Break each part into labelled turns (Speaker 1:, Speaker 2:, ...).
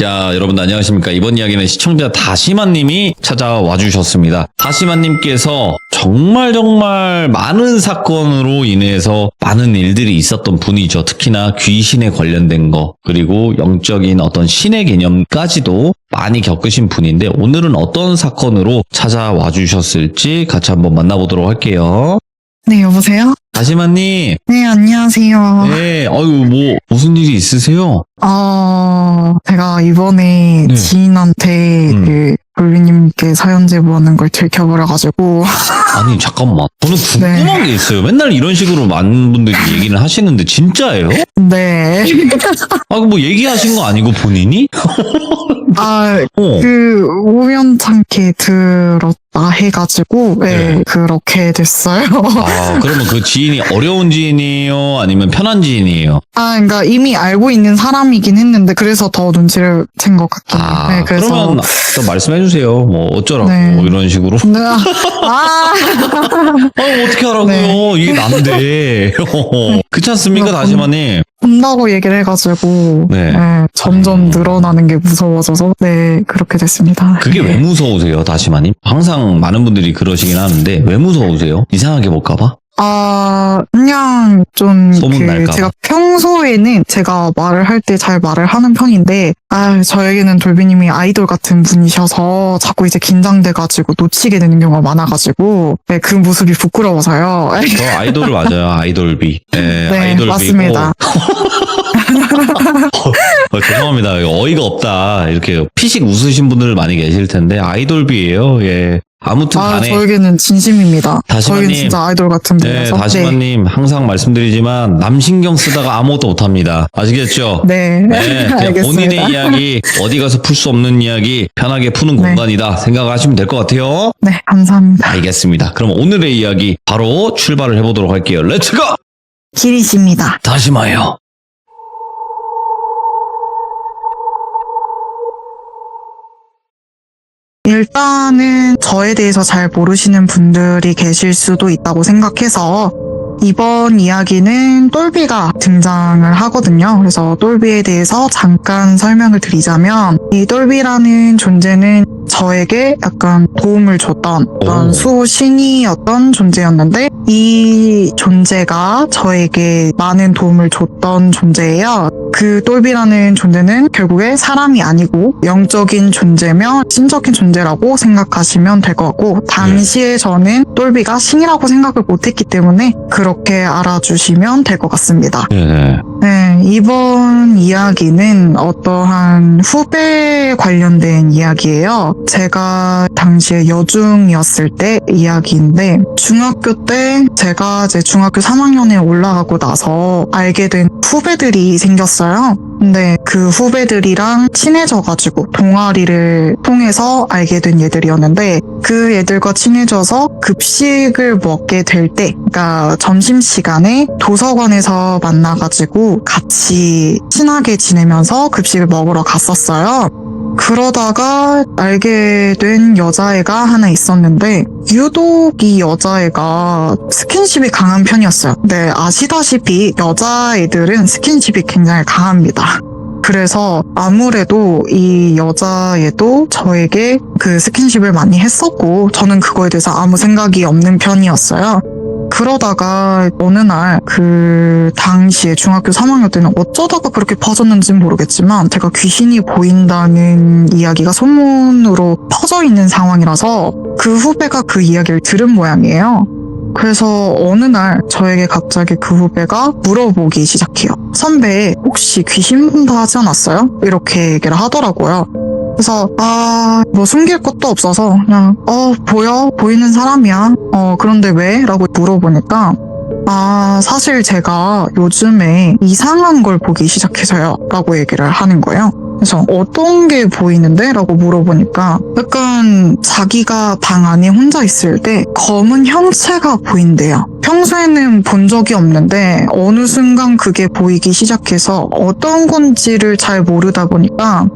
Speaker 1: 자, 여러분 안녕하십니까. 이번 이야기는 시청자 다시마님이 찾아와 주셨습니다. 다시마님께서 정말 많은 사건으로 인해서 많은 일들이 있었던 분이죠. 특히나 귀신에 관련된 거, 그리고 영적인 어떤 신의 개념까지도 많이 겪으신 분인데, 오늘은 어떤 사건으로 찾아와 주셨을지 같이 한번 만나보도록 할게요.
Speaker 2: 네, 여보세요?
Speaker 1: 다시마님.
Speaker 2: 네, 안녕하세요.
Speaker 1: 네, 무슨 일이 있으세요?
Speaker 2: 제가 이번에
Speaker 1: 네.
Speaker 2: 지인한테 돌비님께 사연 제보하는 걸 들켜버려가지고.
Speaker 1: 아니, 잠깐만. 저는 궁금한 게 있어요. 맨날 이런 식으로 많은 분들이 얘기를 하시는데, 진짜예요?
Speaker 2: 네.
Speaker 1: 뭐 얘기하신 거 아니고 본인이?
Speaker 2: 우연찮게 들었다 해가지고,
Speaker 1: 네.
Speaker 2: 그렇게 됐어요.
Speaker 1: 그러면 그 지인이 어려운 지인이에요? 아니면 편한 지인이에요?
Speaker 2: 그러니까 이미 알고 있는 사람이긴 했는데, 그래서 더 눈치를 챈 것 같긴 해요. 네, 그래서.
Speaker 1: 그러면 또 말씀해주세요. 뭐 어쩌라고,
Speaker 2: 네.
Speaker 1: 이런 식으로.
Speaker 2: 네.
Speaker 1: 어떻게 하라고요?
Speaker 2: 네.
Speaker 1: 이게 난데. 그렇지 않습니까, 다시마님?
Speaker 2: 본다고 얘기를 해가지고
Speaker 1: 네.
Speaker 2: 점점 늘어나는 게 무서워져서 그렇게 됐습니다.
Speaker 1: 그게 왜 무서우세요, 다시마님? 항상 많은 분들이 그러시긴 하는데 왜 무서우세요? 이상하게 볼까봐?
Speaker 2: 그냥 좀
Speaker 1: 소문날까봐.
Speaker 2: 제가 평소에는 제가 말을 할 때 잘 말을 하는 편인데 저에게는 돌비님이 아이돌 같은 분이셔서 자꾸 이제 긴장돼가지고 놓치게 되는 경우가 많아가지고 그 모습이 부끄러워서요.
Speaker 1: 저 아이돌 맞아요, 아이돌비. 네, 아이돌비고.
Speaker 2: 맞습니다.
Speaker 1: 죄송합니다. 어이가 없다. 이렇게 피식 웃으신 분들 많이 계실 텐데 아이돌비예요. 예. 아무튼 간에
Speaker 2: 저에게는 진심입니다.
Speaker 1: 다시마님.
Speaker 2: 저에게는 진짜 아이돌 같은 분이라서.
Speaker 1: 네, 다시마님 항상 말씀드리지만 남 신경 쓰다가 아무것도 못합니다. 아시겠죠?
Speaker 2: 네,
Speaker 1: 그냥
Speaker 2: 알겠습니다.
Speaker 1: 본인의 이야기, 어디 가서 풀 수 없는 이야기 편하게 푸는
Speaker 2: 네.
Speaker 1: 공간이다 생각하시면 될 것 같아요.
Speaker 2: 네, 감사합니다.
Speaker 1: 알겠습니다. 그럼 오늘의 이야기 바로 출발을 해보도록 할게요. 렛츠고!
Speaker 2: 기리십니다.
Speaker 1: 다시마요.
Speaker 2: 일단은 저에 대해서 잘 모르시는 분들이 계실 수도 있다고 생각해서 이번 이야기는 똘비가 등장을 하거든요. 그래서 똘비에 대해서 잠깐 설명을 드리자면 이 똘비라는 존재는 저에게 약간 도움을 줬던 어떤 수신이었던 존재였는데 이 존재가 저에게 많은 도움을 줬던 존재예요. 그 똘비라는 존재는 결국에 사람이 아니고 영적인 존재며 신적인 존재라고 생각하시면 될 것 같고 당시에 저는 똘비가 신이라고 생각을 못했기 때문에 그렇게 알아주시면 될 것 같습니다. 네, 이번 이야기는 어떠한 후배에 관련된 이야기예요. 제가 당시에 여중이었을 때 이야기인데 중학교 때 제가 이제 중학교 3학년에 올라가고 나서 알게 된 후배들이 생겼어요. 근데 그 후배들이랑 친해져가지고 동아리를 통해서 알게 된 얘들이었는데 그 애들과 친해져서 급식을 먹게 될 때, 그러니까 점심시간에 도서관에서 만나가지고 같이 친하게 지내면서 급식을 먹으러 갔었어요. 그러다가 알게 된 여자애가 하나 있었는데 유독 이 여자애가 스킨십이 강한 편이었어요. 네, 아시다시피 여자애들은 스킨십이 굉장히 강합니다. 그래서 아무래도 이 여자애도 저에게 그 스킨십을 많이 했었고 저는 그거에 대해서 아무 생각이 없는 편이었어요. 그러다가 어느 날 그 당시에 중학교 3학년 때는 어쩌다가 그렇게 퍼졌는지는 모르겠지만 제가 귀신이 보인다는 이야기가 소문으로 퍼져 있는 상황이라서 그 후배가 그 이야기를 들은 모양이에요. 그래서 어느 날 저에게 갑자기 그 후배가 물어보기 시작해요. 선배 혹시 귀신 본다 하지 않았어요? 이렇게 얘기를 하더라고요. 그래서 뭐 숨길 것도 없어서 그냥 보이는 사람이야. 그런데 왜? 라고 물어보니까 사실 제가 요즘에 이상한 걸 보기 시작해서요 라고 얘기를 하는 거예요. 그래서 어떤 게 보이는데? 라고 물어보니까 약간 자기가 방 안에 혼자 있을 때 검은 형체가 보인대요. 평소에는 본 적이 없는데 어느 순간 그게 보이기 시작해서 어떤 건지를 잘 모르다 보니까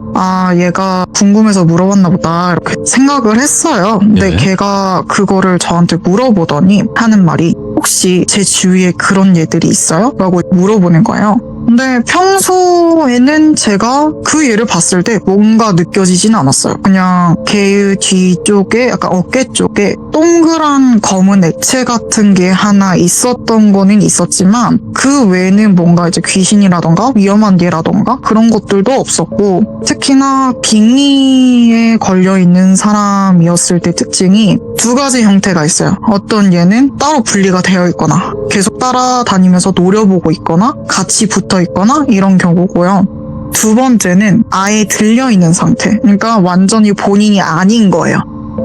Speaker 2: 얘가 궁금해서 물어봤나 보다 이렇게 생각을 했어요. 근데
Speaker 1: 네.
Speaker 2: 걔가 그거를 저한테 물어보더니 하는 말이 혹시 제 주위에 그런 얘들이 있어요? 라고 물어보는 거예요. 근데 평소에는 제가 그 얘를 봤을 때 뭔가 느껴지진 않았어요. 그냥 걔의 뒤쪽에 약간 어깨 쪽에 동그란 검은 액체 같은 게 하나 있었던 거는 있었지만 그 외에는 뭔가 이제 귀신이라던가 위험한 개라던가 그런 것들도 없었고, 특히나 빙의에 걸려있는 사람이었을 때 특징이 두 가지 형태가 있어요. 어떤 얘는 따로 분리가 되어 있거나 계속 따라다니면서 노려보고 있거나 같이 붙어 있거나 이런 경우고요. 두 번째는 아예 들려있는 상태. 그러니까 완전히 본인이 아닌 거예요.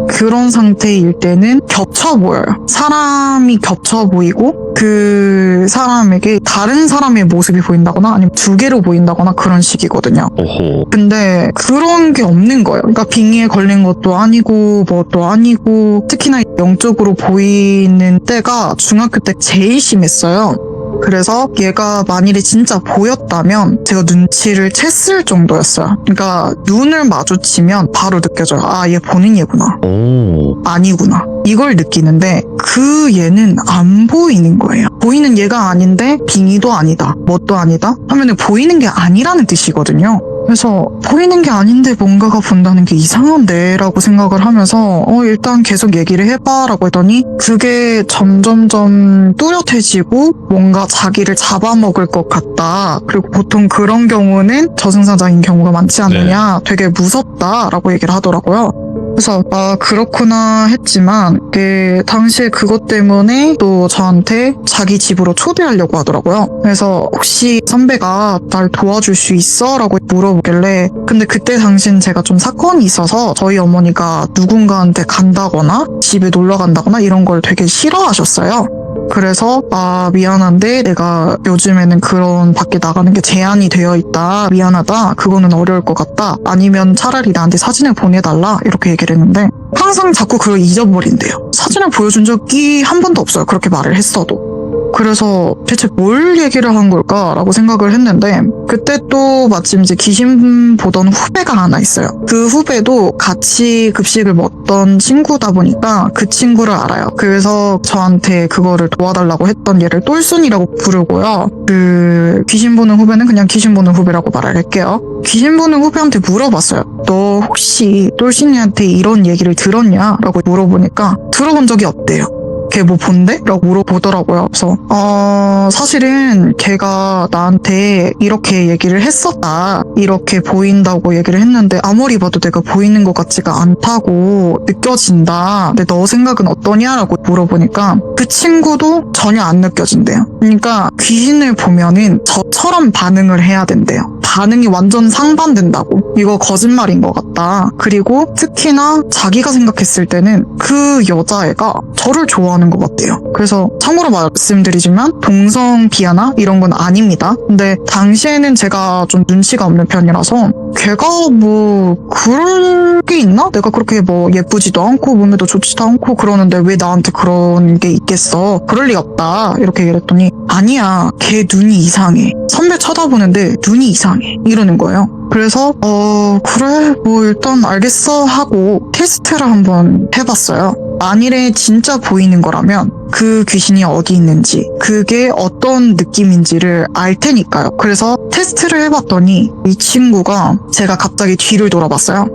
Speaker 2: 그런 상태일 때는 겹쳐 보여요. 사람이 겹쳐 보이고 그 사람에게 다른 사람의 모습이 보인다거나 아니면 두 개로 보인다거나 그런 식이거든요.
Speaker 1: 오호.
Speaker 2: 근데 그런 게 없는 거예요. 그러니까 빙의에 걸린 것도 아니고 뭣도 아니고, 특히나 영적으로 보이는 때가 중학교 때 제일 심했어요. 그래서 얘가 만일에 진짜 보였다면 제가 눈치를 챘을 정도였어요. 그러니까 눈을 마주치면 바로 느껴져요. 아, 얘 보는 얘구나.
Speaker 1: 오.
Speaker 2: 아니구나. 이걸 느끼는데 그 얘는 안 보이는 거예요. 보이는 얘가 아닌데 빙의도 아니다. 뭣도 아니다. 하면은 보이는 게 아니라는 뜻이거든요. 그래서 보이는 게 아닌데 뭔가가 본다는 게 이상한데 라고 생각을 하면서 일단 계속 얘기를 해봐 라고 했더니 그게 점점점 뚜렷해지고 뭔가 자기를 잡아먹을 것 같다. 그리고 보통 그런 경우는 저승사자인 경우가 많지 않느냐. 되게 무섭다 라고 얘기를 하더라고요. 그래서 그렇구나 했지만 당시에 그것 때문에 또 저한테 자기 집으로 초대하려고 하더라고요. 그래서 혹시 선배가 날 도와줄 수 있어? 라고 물어보길래, 근데 그때 당시엔 제가 좀 사건이 있어서 저희 어머니가 누군가한테 간다거나 집에 놀러 간다거나 이런 걸 되게 싫어하셨어요. 그래서 미안한데 내가 요즘에는 그런 밖에 나가는 게 제한이 되어 있다. 미안하다. 그거는 어려울 것 같다. 아니면 차라리 나한테 사진을 보내달라. 이렇게 얘기를 했는데 항상 자꾸 그걸 잊어버린대요. 사진을 보여준 적이 한 번도 없어요. 그렇게 말을 했어도. 그래서 대체 뭘 얘기를 한 걸까라고 생각을 했는데, 그때 또 마침 이제 귀신 보던 후배가 하나 있어요. 그 후배도 같이 급식을 먹던 친구다 보니까 그 친구를 알아요. 그래서 저한테 그거를 도와달라고 했던 얘를 똘순이라고 부르고요. 그 귀신 보는 후배는 그냥 귀신 보는 후배라고 말을 할게요. 귀신 보는 후배한테 물어봤어요. 너 혹시 똘순이한테 이런 얘기를 들었냐? 라고 물어보니까 들어본 적이 없대요. 걔 뭐 본대? 라고 물어보더라고요. 그래서 사실은 걔가 나한테 이렇게 얘기를 했었다. 이렇게 보인다고 얘기를 했는데 아무리 봐도 내가 보이는 것 같지가 않다고 느껴진다. 근데 너 생각은 어떠냐? 라고 물어보니까 그 친구도 전혀 안 느껴진대요. 그러니까 귀신을 보면은 저처럼 반응을 해야 된대요. 반응이 완전 상반된다고. 이거 거짓말인 것 같다. 그리고 특히나 자기가 생각했을 때는 그 여자애가 저를 좋아하는 것 같대요. 그래서 참고로 말씀드리지만 동성 비하나 이런 건 아닙니다. 근데 당시에는 제가 좀 눈치가 없는 편이라서 걔가 뭐 그럴 게 있나? 내가 그렇게 뭐 예쁘지도 않고 몸에도 좋지도 않고 그러는데 왜 나한테 그런 게 있겠어? 그럴 리 없다. 이렇게 얘기를 했더니 아니야. 걔 눈이 이상해. 선배 쳐다보는데 눈이 이상해. 이러는 거예요. 그래서 그래 뭐 일단 알겠어 하고 테스트를 한번 해봤어요. 만일에 진짜 보이는 거라면 그 귀신이 어디 있는지 그게 어떤 느낌인지를 알 테니까요. 그래서 테스트를 해봤더니 이 친구가 제가 갑자기 뒤를 돌아봤어요.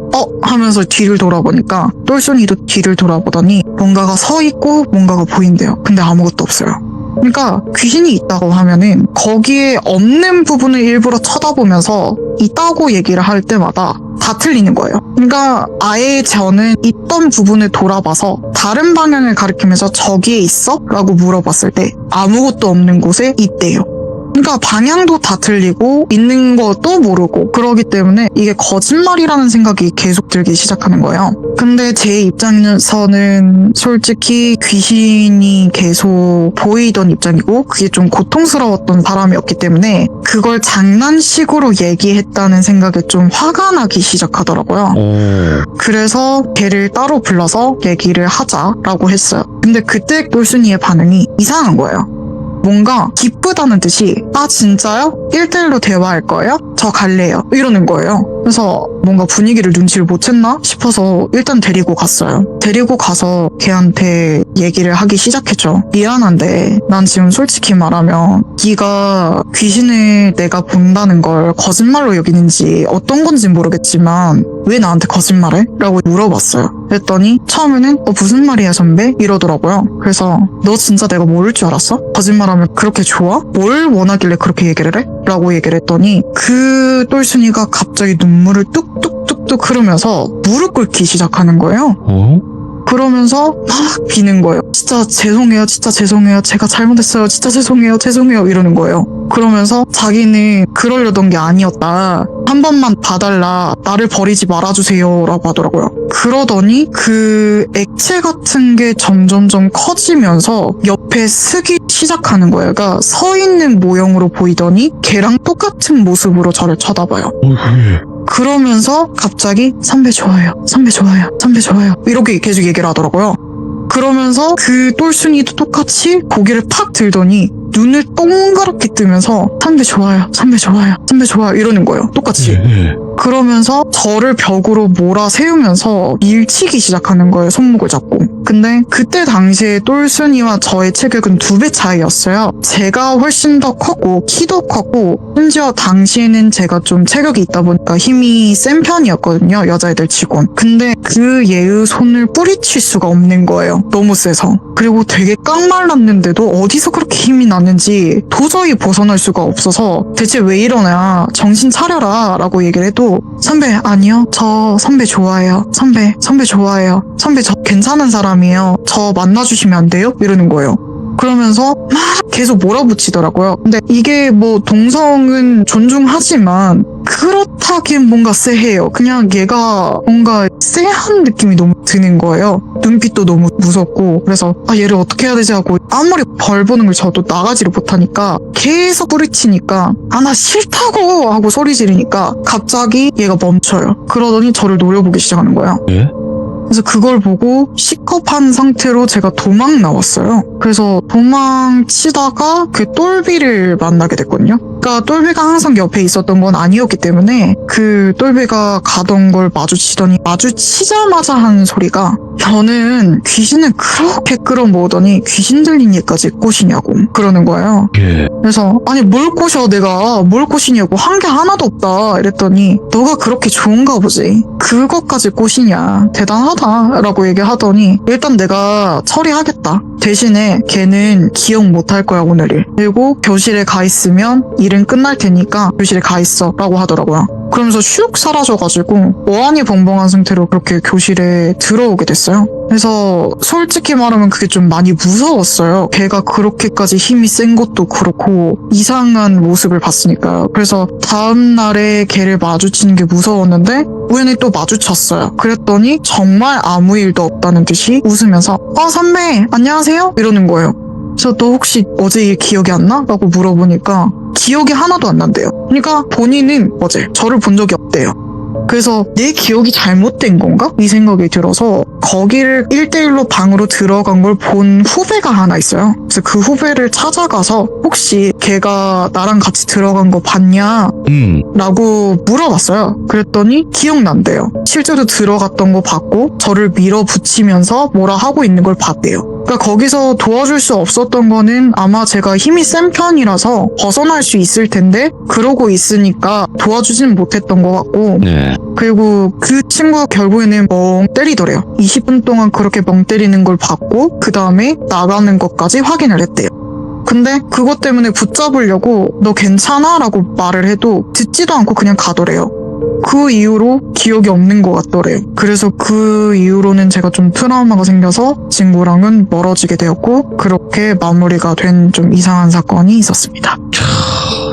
Speaker 2: 하면서 뒤를 돌아보니까 똘순이도 뒤를 돌아보더니 뭔가가 서 있고 뭔가가 보인대요. 근데 아무것도 없어요. 그러니까 귀신이 있다고 하면은 거기에 없는 부분을 일부러 쳐다보면서 있다고 얘기를 할 때마다 다 틀리는 거예요. 그러니까 아예 저는 있던 부분을 돌아봐서 다른 방향을 가리키면서 저기에 있어? 라고 물어봤을 때 아무것도 없는 곳에 있대요. 그러니까 방향도 다 틀리고 있는 것도 모르고 그러기 때문에 이게 거짓말이라는 생각이 계속 들기 시작하는 거예요. 근데 제 입장에서는 솔직히 귀신이 계속 보이던 입장이고 그게 좀 고통스러웠던 사람이었기 때문에 그걸 장난식으로 얘기했다는 생각에 좀 화가 나기 시작하더라고요. 그래서 걔를 따로 불러서 얘기를 하자라고 했어요. 근데 그때 똘순이의 반응이 이상한 거예요. 뭔가 기쁘다는 듯이 진짜요? 1대1로 대화할 거예요? 저 갈래요. 이러는 거예요. 그래서 뭔가 분위기를 눈치를 못 챘나 싶어서 일단 데리고 갔어요. 데리고 가서 걔한테 얘기를 하기 시작했죠. 미안한데 난 지금 솔직히 말하면 네가 귀신을 내가 본다는 걸 거짓말로 여기는지 어떤 건지 모르겠지만 왜 나한테 거짓말해? 라고 물어봤어요. 그랬더니 처음에는 무슨 말이야 선배? 이러더라고요. 그래서 너 진짜 내가 모를 줄 알았어? 거짓말하면 그렇게 좋아? 뭘 원하길래 그렇게 얘기를 해? 라고 얘기를 했더니 그 똘순이가 갑자기 눈물을 뚝뚝뚝뚝 흐르면서 무릎 꿇기 시작하는 거예요. 그러면서 막 비는 거예요. 진짜 죄송해요. 진짜 죄송해요. 제가 잘못했어요. 진짜 죄송해요. 죄송해요. 이러는 거예요. 그러면서 자기는 그러려던 게 아니었다. 한 번만 봐달라. 나를 버리지 말아주세요. 라고 하더라고요. 그러더니 그 액체 같은 게 점점점 커지면서 옆에 쓰기 시작하는 거예요. 그러니까 서 있는 모형으로 보이더니 걔랑 똑같은 모습으로 저를 쳐다봐요. 그러면서 갑자기 선배 좋아요. 선배 좋아요. 선배 좋아요. 이렇게 계속 얘기를 하더라고요. 그러면서 그 똘순이도 똑같이 고개를 팍 들더니 눈을 동그랗게 뜨면서 선배 좋아요. 선배 좋아요. 선배 좋아요. 이러는 거예요. 똑같이. 그러면서 저를 벽으로 몰아세우면서 밀치기 시작하는 거예요. 손목을 잡고. 근데 그때 당시에 똘순이와 저의 체격은 2배 차이였어요. 제가 훨씬 더 컸고 키도 컸고 심지어 당시에는 제가 좀 체격이 있다 보니까 힘이 센 편이었거든요. 여자애들 치곤. 근데 그 얘의 손을 뿌리칠 수가 없는 거예요. 너무 세서. 그리고 되게 깡말랐는데도 어디서 그렇게 힘이 나는지 도저히 벗어날 수가 없어서 대체 왜 이러냐 정신 차려라 라고 얘기를 해도 선배 아니요 저 선배 좋아해요. 선배 좋아해요. 선배 저 괜찮은 사람이에요. 저 만나주시면 안 돼요? 이러는 거예요. 그러면서 막 계속 몰아붙이더라고요. 근데 이게 뭐 동성은 존중하지만 그렇다기엔 뭔가 쎄해요. 그냥 얘가 뭔가 쎄한 느낌이 너무 드는 거예요. 눈빛도 너무 무섭고 그래서 얘를 어떻게 해야 되지 하고 아무리 벌 보는 걸 저도 나가지를 못하니까 계속 뿌리치니까 나 싫다고 하고 소리 지르니까 갑자기 얘가 멈춰요. 그러더니 저를 노려보기 시작하는 거예요.
Speaker 1: 예?
Speaker 2: 그래서 그걸 보고 시겁한 상태로 제가 도망 나왔어요. 그래서 도망치다가 그 똘비를 만나게 됐거든요. 그러니까 똘비가 항상 옆에 있었던 건 아니었기 때문에 그 똘비가 가던 걸 마주치더니 마주치자마자 하는 소리가 저는 귀신을 그렇게 끌어모으더니 귀신 들린 얘까지 꼬시냐고 그러는 거예요.
Speaker 1: 예.
Speaker 2: 그래서 아니 뭘 꼬셔 내가 뭘 꼬시냐고 한 게 하나도 없다 이랬더니 너가 그렇게 좋은가 보지 그것까지 꼬시냐 대단하다 라고 얘기하더니 일단 내가 처리하겠다 대신에 걔는 기억 못할 거야 오늘을 그리고 교실에 가 있으면 일은 끝날 테니까 교실에 가 있어 라고 하더라고요. 그러면서 슉 사라져가지고 어안이 벙벙한 상태로 그렇게 교실에 들어오게 됐어요. 그래서 솔직히 말하면 그게 좀 많이 무서웠어요. 걔가 그렇게까지 힘이 센 것도 그렇고 이상한 모습을 봤으니까요. 그래서 다음날에 걔를 마주치는 게 무서웠는데 우연히 또 마주쳤어요. 그랬더니 정말 아무 일도 없다는 듯이 웃으면서 선배 안녕하세요? 이러는 거예요. 그래서 너 혹시 어제 일 기억이 안 나? 라고 물어보니까 기억이 하나도 안 난대요. 그러니까 본인은 어제 저를 본 적이 없대요. 그래서 내 기억이 잘못된 건가? 이 생각이 들어서 거기를 1대1로 방으로 들어간 걸 본 후배가 하나 있어요. 그래서 그 후배를 찾아가서 혹시 걔가 나랑 같이 들어간 거 봤냐? 라고 물어봤어요. 그랬더니 기억난대요. 실제로 들어갔던 거 봤고 저를 밀어붙이면서 뭐라 하고 있는 걸 봤대요. 그러니까 거기서 도와줄 수 없었던 거는 아마 제가 힘이 센 편이라서 벗어날 수 있을 텐데 그러고 있으니까 도와주진 못했던 것 같고
Speaker 1: 네.
Speaker 2: 그리고 그 친구가 결국에는 멍 때리더래요. 20분 동안 그렇게 멍 때리는 걸 봤고 그 다음에 나가는 것까지 확인을 했대요. 근데 그것 때문에 붙잡으려고 너 괜찮아? 라고 말을 해도 듣지도 않고 그냥 가더래요. 그 이후로 기억이 없는 것 같더래요. 그래서 그 이후로는 제가 좀 트라우마가 생겨서 친구랑은 멀어지게 되었고 그렇게 마무리가 된 좀 이상한 사건이 있었습니다.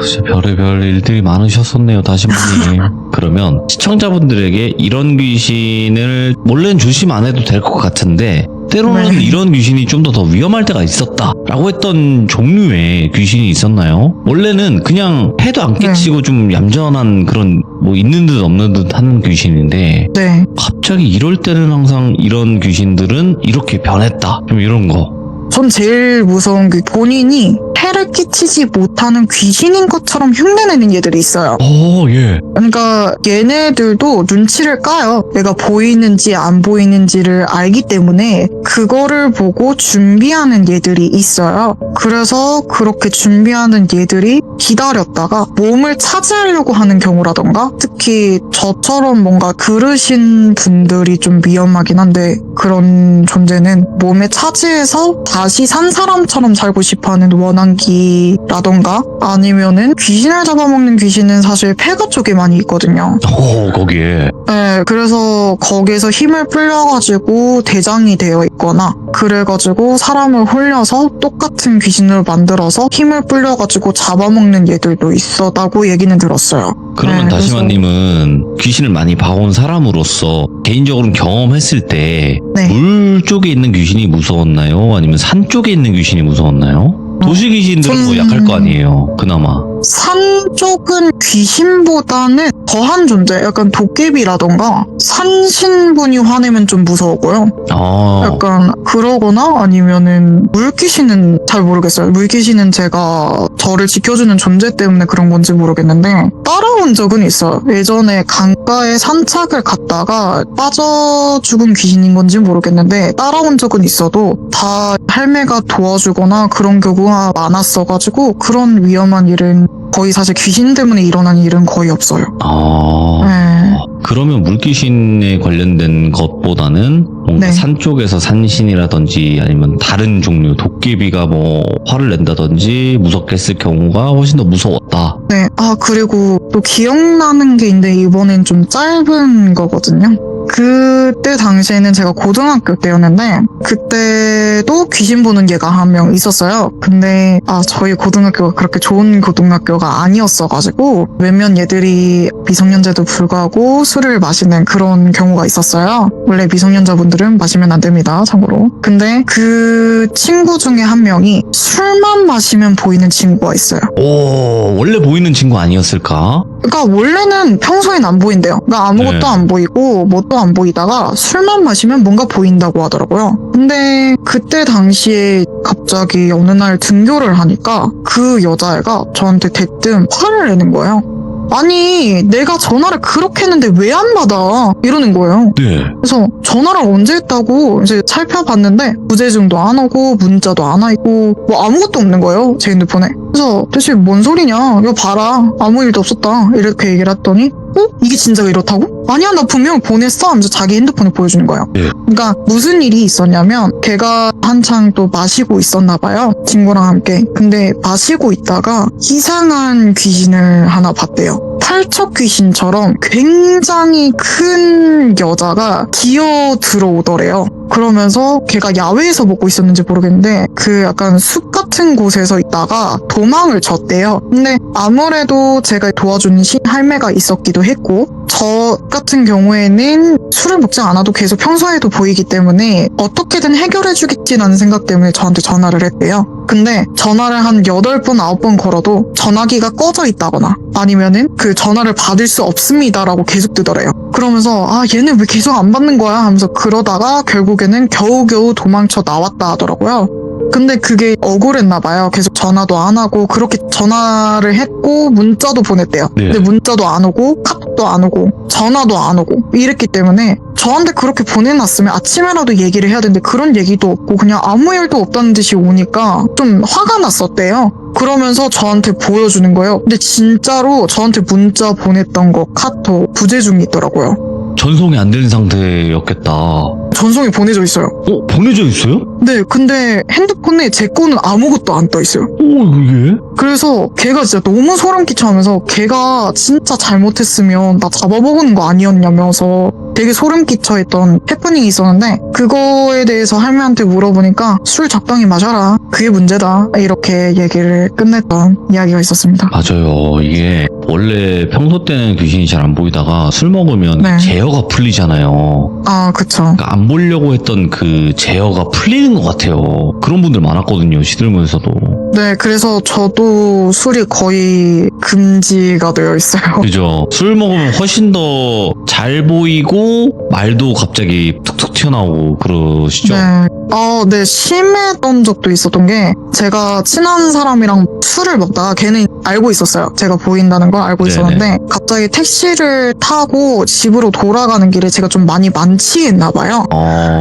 Speaker 1: 진짜 별의별 일들이 많으셨었네요, 다시마님. 그러면 시청자분들에게 이런 귀신을 원래는 조심 안 해도 될 것 같은데 때로는
Speaker 2: 네.
Speaker 1: 이런 귀신이 좀 더 위험할 때가 있었다라고 했던 종류의 귀신이 있었나요? 원래는 그냥 해도 안 끼치고 좀 얌전한 그런 뭐 있는 듯 없는 듯 하는 귀신인데
Speaker 2: 네.
Speaker 1: 갑자기 이럴 때는 항상 이런 귀신들은 이렇게 변했다 좀 이런 거.
Speaker 2: 전 제일 무서운 게 본인이 해를 끼치지 못하는 귀신인 것처럼 흉내내는 얘들이 있어요.
Speaker 1: 예.
Speaker 2: 그러니까 얘네들도 눈치를 까요. 내가 보이는지 안 보이는지를 알기 때문에 그거를 보고 준비하는 얘들이 있어요. 그래서 그렇게 준비하는 얘들이 기다렸다가 몸을 차지하려고 하는 경우라던가, 특히 저처럼 뭔가 그르신 분들이 좀 위험하긴 한데, 그런 존재는 몸에 차지해서 다시 산 사람처럼 살고 싶어하는 원한기라던가, 아니면은 귀신을 잡아먹는 귀신은 사실 폐가 쪽에 많이 있거든요.
Speaker 1: 거기에.
Speaker 2: 네, 그래서 거기에서 힘을 불려가지고 대장이 되어 있거나, 그래가지고 사람을 홀려서 똑같은 귀신으로 만들어서 힘을 불려가지고 잡아먹는 얘들도 있었다고 얘기는 들었어요.
Speaker 1: 그러면
Speaker 2: 네,
Speaker 1: 다시마님은 귀신을 많이 봐온 사람으로서 개인적으로 경험했을 때 물
Speaker 2: 네.
Speaker 1: 쪽에 있는 귀신이 무서웠나요? 아니면 산 쪽에 있는 귀신이 무서웠나요? 도시 귀신들은 뭐 약할 거 아니에요, 그나마.
Speaker 2: 산 쪽은 귀신보다는 더한 존재, 약간 도깨비라던가 산신분이 화내면 좀 무서우고요. 약간 그러거나 아니면은 물귀신은 잘 모르겠어요. 물귀신은 제가 저를 지켜주는 존재 때문에 그런 건지 모르겠는데 따라온 적은 있어요. 예전에 강가에 산책을 갔다가 빠져 죽은 귀신인 건지 모르겠는데 따라온 적은 있어도 다 할매가 도와주거나 그런 경우가 많았어가지고 그런 위험한 일은 거의 사실 귀신 때문에 일어난 일은 거의 없어요. 네.
Speaker 1: 그러면 물귀신에 관련된 것보다는 뭔가
Speaker 2: 네.
Speaker 1: 산 쪽에서 산신이라든지 아니면 다른 종류 도깨비가 뭐 화를 낸다든지 무섭게 했을 경우가 훨씬 더 무서웠다.
Speaker 2: 네. 그리고 또 기억나는 게 있는데 이번엔 좀 짧은 거거든요. 그때 당시에는 제가 고등학교 때였는데 그때도 귀신 보는 얘가 한 명 있었어요. 근데 저희 고등학교가 그렇게 좋은 고등학교가 아니었어가지고 몇몇 얘들이 미성년자도 불구하고 술을 마시는 그런 경우가 있었어요. 원래 미성년자분들은 마시면 안 됩니다, 참고로. 근데 그 친구 중에 한 명이 술만 마시면 보이는 친구가 있어요.
Speaker 1: 원래 보이는 친구 아니었을까?
Speaker 2: 그러니까 원래는 평소엔 안 보인대요. 그러니까 아무것도
Speaker 1: 네.
Speaker 2: 안 보이고 뭣도 안 보이다가 술만 마시면 뭔가 보인다고 하더라고요. 근데 그때 당시에 갑자기 어느 날 등교를 하니까 그 여자애가 저한테 대뜸 화를 내는 거예요. 아니 내가 전화를 그렇게 했는데 왜 안 받아? 이러는 거예요.
Speaker 1: 네.
Speaker 2: 그래서 전화를 언제 했다고 이제 살펴봤는데 부재중도 안 오고 문자도 안 와있고 뭐 아무것도 없는 거예요, 제 핸드폰에. 그래서 대체 뭔 소리냐, 이거 봐라, 아무 일도 없었다, 이렇게 얘기를 했더니 이게 진짜 이렇다고? 아니야, 나 분명 보냈어 하면서 자기 핸드폰을 보여주는 거예요.
Speaker 1: 네.
Speaker 2: 그러니까 무슨 일이 있었냐면 걔가 한창 또 마시고 있었나 봐요, 친구랑 함께. 근데 마시고 있다가 이상한 귀신을 하나 봤대요. 탈척 귀신처럼 굉장히 큰 여자가 기어 들어오더래요. 그러면서 걔가 야외에서 먹고 있었는지 모르겠는데 그 약간 숲 같은 곳에서 있다가 도망을 쳤대요. 근데 아무래도 제가 도와주는 할매가 있었기도 했고 저 같은 경우에는 술을 먹지 않아도 계속 평소에도 보이기 때문에 어떻게든 해결해주겠지라는 생각 때문에 저한테 전화를 했대요. 근데 전화를 한 8번, 9번 걸어도 전화기가 꺼져 있다거나 아니면은 그 전화를 받을 수 없습니다라고 계속 뜨더래요. 그러면서 얘는 왜 계속 안 받는 거야 하면서 그러다가 결국에는 겨우겨우 도망쳐 나왔다 하더라고요. 근데 그게 억울했나 봐요. 계속 전화도 안 하고 그렇게 전화를 했고 문자도 보냈대요.
Speaker 1: 네.
Speaker 2: 근데 문자도 안 오고 카톡도 안 오고 전화도 안 오고 이랬기 때문에 저한테 그렇게 보내놨으면 아침에라도 얘기를 해야 되는데 그런 얘기도 없고 그냥 아무 일도 없다는 듯이 오니까 좀 화가 났었대요. 그러면서 저한테 보여주는 거예요. 근데 진짜로 저한테 문자 보냈던 거 카톡 부재중이 있더라고요.
Speaker 1: 전송이 안 되는 상태였겠다.
Speaker 2: 전송이 보내져 있어요.
Speaker 1: 보내져 있어요?
Speaker 2: 네, 근데 핸드폰에 제 거는 아무것도 안 떠 있어요.
Speaker 1: 이게?
Speaker 2: 그래서 걔가 진짜 너무 소름 끼쳐하면서 걔가 진짜 잘못했으면 나 잡아먹는 거 아니었냐면서 되게 소름 끼쳐했던 해프닝이 있었는데 그거에 대해서 할매한테 물어보니까 술 적당히 마셔라, 그게 문제다, 이렇게 얘기를 끝냈던 이야기가 있었습니다.
Speaker 1: 맞아요. 이게 원래 평소 때는 귀신이 잘 안 보이다가 술 먹으면
Speaker 2: 네.
Speaker 1: 제어가 풀리잖아요.
Speaker 2: 그쵸.
Speaker 1: 그러니까 안 보려고 했던 그 제어가 풀리는 것 같아요. 그런 분들 많았거든요, 시들면서도.
Speaker 2: 네, 그래서 저도 술이 거의 금지가 되어 있어요.
Speaker 1: 그죠? 술 먹으면 훨씬 더 잘 보이고 말도 갑자기 툭툭 튀어나오고 그러시죠?
Speaker 2: 네. 네, 심했던 적도 있었던 게, 제가 친한 사람이랑 술을 먹다가 걔는 알고 있었어요. 제가 보인다는 걸 알고
Speaker 1: 네네.
Speaker 2: 있었는데, 갑자기 택시를 타고 집으로 돌아가는 길에 제가 좀 많이 만취했나 봐요.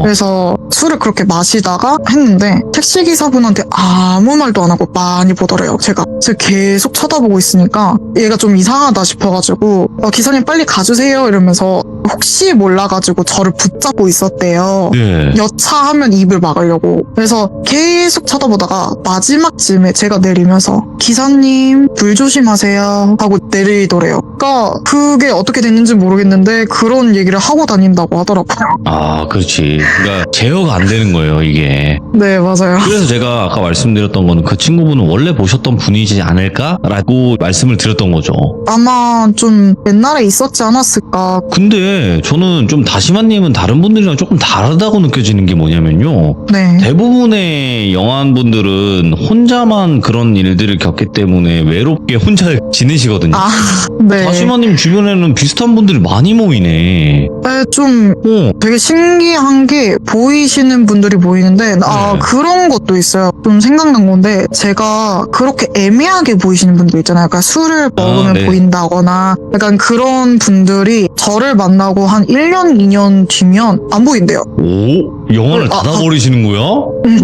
Speaker 2: 그래서 술을 그렇게 마시다가 했는데, 택시기사분한테 아무 말도 안 하고 많이 보더래요, 제가. 제가 계속 쳐다보고 있으니까, 얘가 좀 이상하다 싶어가지고, 기사님 빨리 가주세요, 이러면서, 혹시 몰라가지고 저를 붙잡고 있었대요.
Speaker 1: 네.
Speaker 2: 여차하면 입을 막으려고. 그래서 계속 쳐다보다가 마지막쯤에 제가 내리면서 기사님 불 조심하세요 하고 내리더래요. 그러니까 그게 어떻게 됐는지 모르겠는데 그런 얘기를 하고 다닌다고 하더라고요.
Speaker 1: 아, 그렇지. 그러니까 제어가 안 되는 거예요, 이게.
Speaker 2: 네, 맞아요.
Speaker 1: 그래서 제가 아까 말씀드렸던 거는 그 친구분은 원래 보셨던 분이지 않을까라고 말씀을 드렸던 거죠.
Speaker 2: 아마 좀 옛날에 있었지 않았을까.
Speaker 1: 근데 저는 좀 다시마님은 다른 분들이랑 조금 다르다고 느껴지는 게 뭐냐면요.
Speaker 2: 네.
Speaker 1: 대부분의 영화인분들은 혼자만 그런 일들을 겪기 때문에 외롭게 혼자 지내시거든요.
Speaker 2: 아, 네.
Speaker 1: 다시마님 주변에는 비슷한 분들이 많이 모이네.
Speaker 2: 네, 좀 되게 신기한 게 보이시는 분들이 보이는데
Speaker 1: 네.
Speaker 2: 그런 것도 있어요. 좀 생각난 건데 제가 그렇게 애매하게 보이시는 분들 있잖아요. 그러니까 술을 먹으면
Speaker 1: 네.
Speaker 2: 보인다거나 약간 그런 분들이 저를 만나고 한 1년, 2년 뒤면 안 보인대요.
Speaker 1: 오? 영화를 닫아버리시는 거야?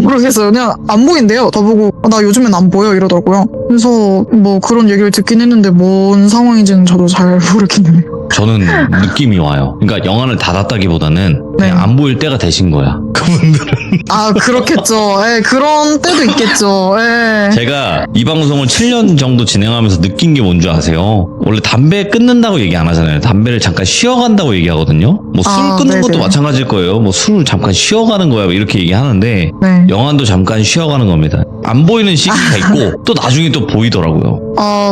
Speaker 2: 모르겠어요. 그냥 안 보인대요. 저보고 나 요즘엔 안 보여 이러더라고요. 그래서 뭐 그런 얘기를 듣긴 했는데 뭔 상황인지는 저도 잘 모르겠네요.
Speaker 1: 저는 느낌이 와요. 그러니까 영화를 닫았다기보다는
Speaker 2: 네.
Speaker 1: 그냥 안 보일 때가 되신 거야. 그분들은.
Speaker 2: 아, 그렇겠죠. 예, 그런 때도 있겠죠. 예.
Speaker 1: 제가 이 방송을 7년 정도 진행하면서 느낀 게 뭔지 아세요? 원래 담배 끊는다고 얘기 안 하잖아요. 담배를 잠깐 쉬어간다고 얘기하거든요. 뭐 술 끊는
Speaker 2: 네네.
Speaker 1: 것도 마찬가지일 거예요. 뭐 술을 잠깐 쉬어가는 거야. 이렇게 얘기하는데
Speaker 2: 네.
Speaker 1: 영화도 잠깐 쉬어가는 겁니다. 안 보이는 시기가 있고 또 나중에 또 보이더라고요.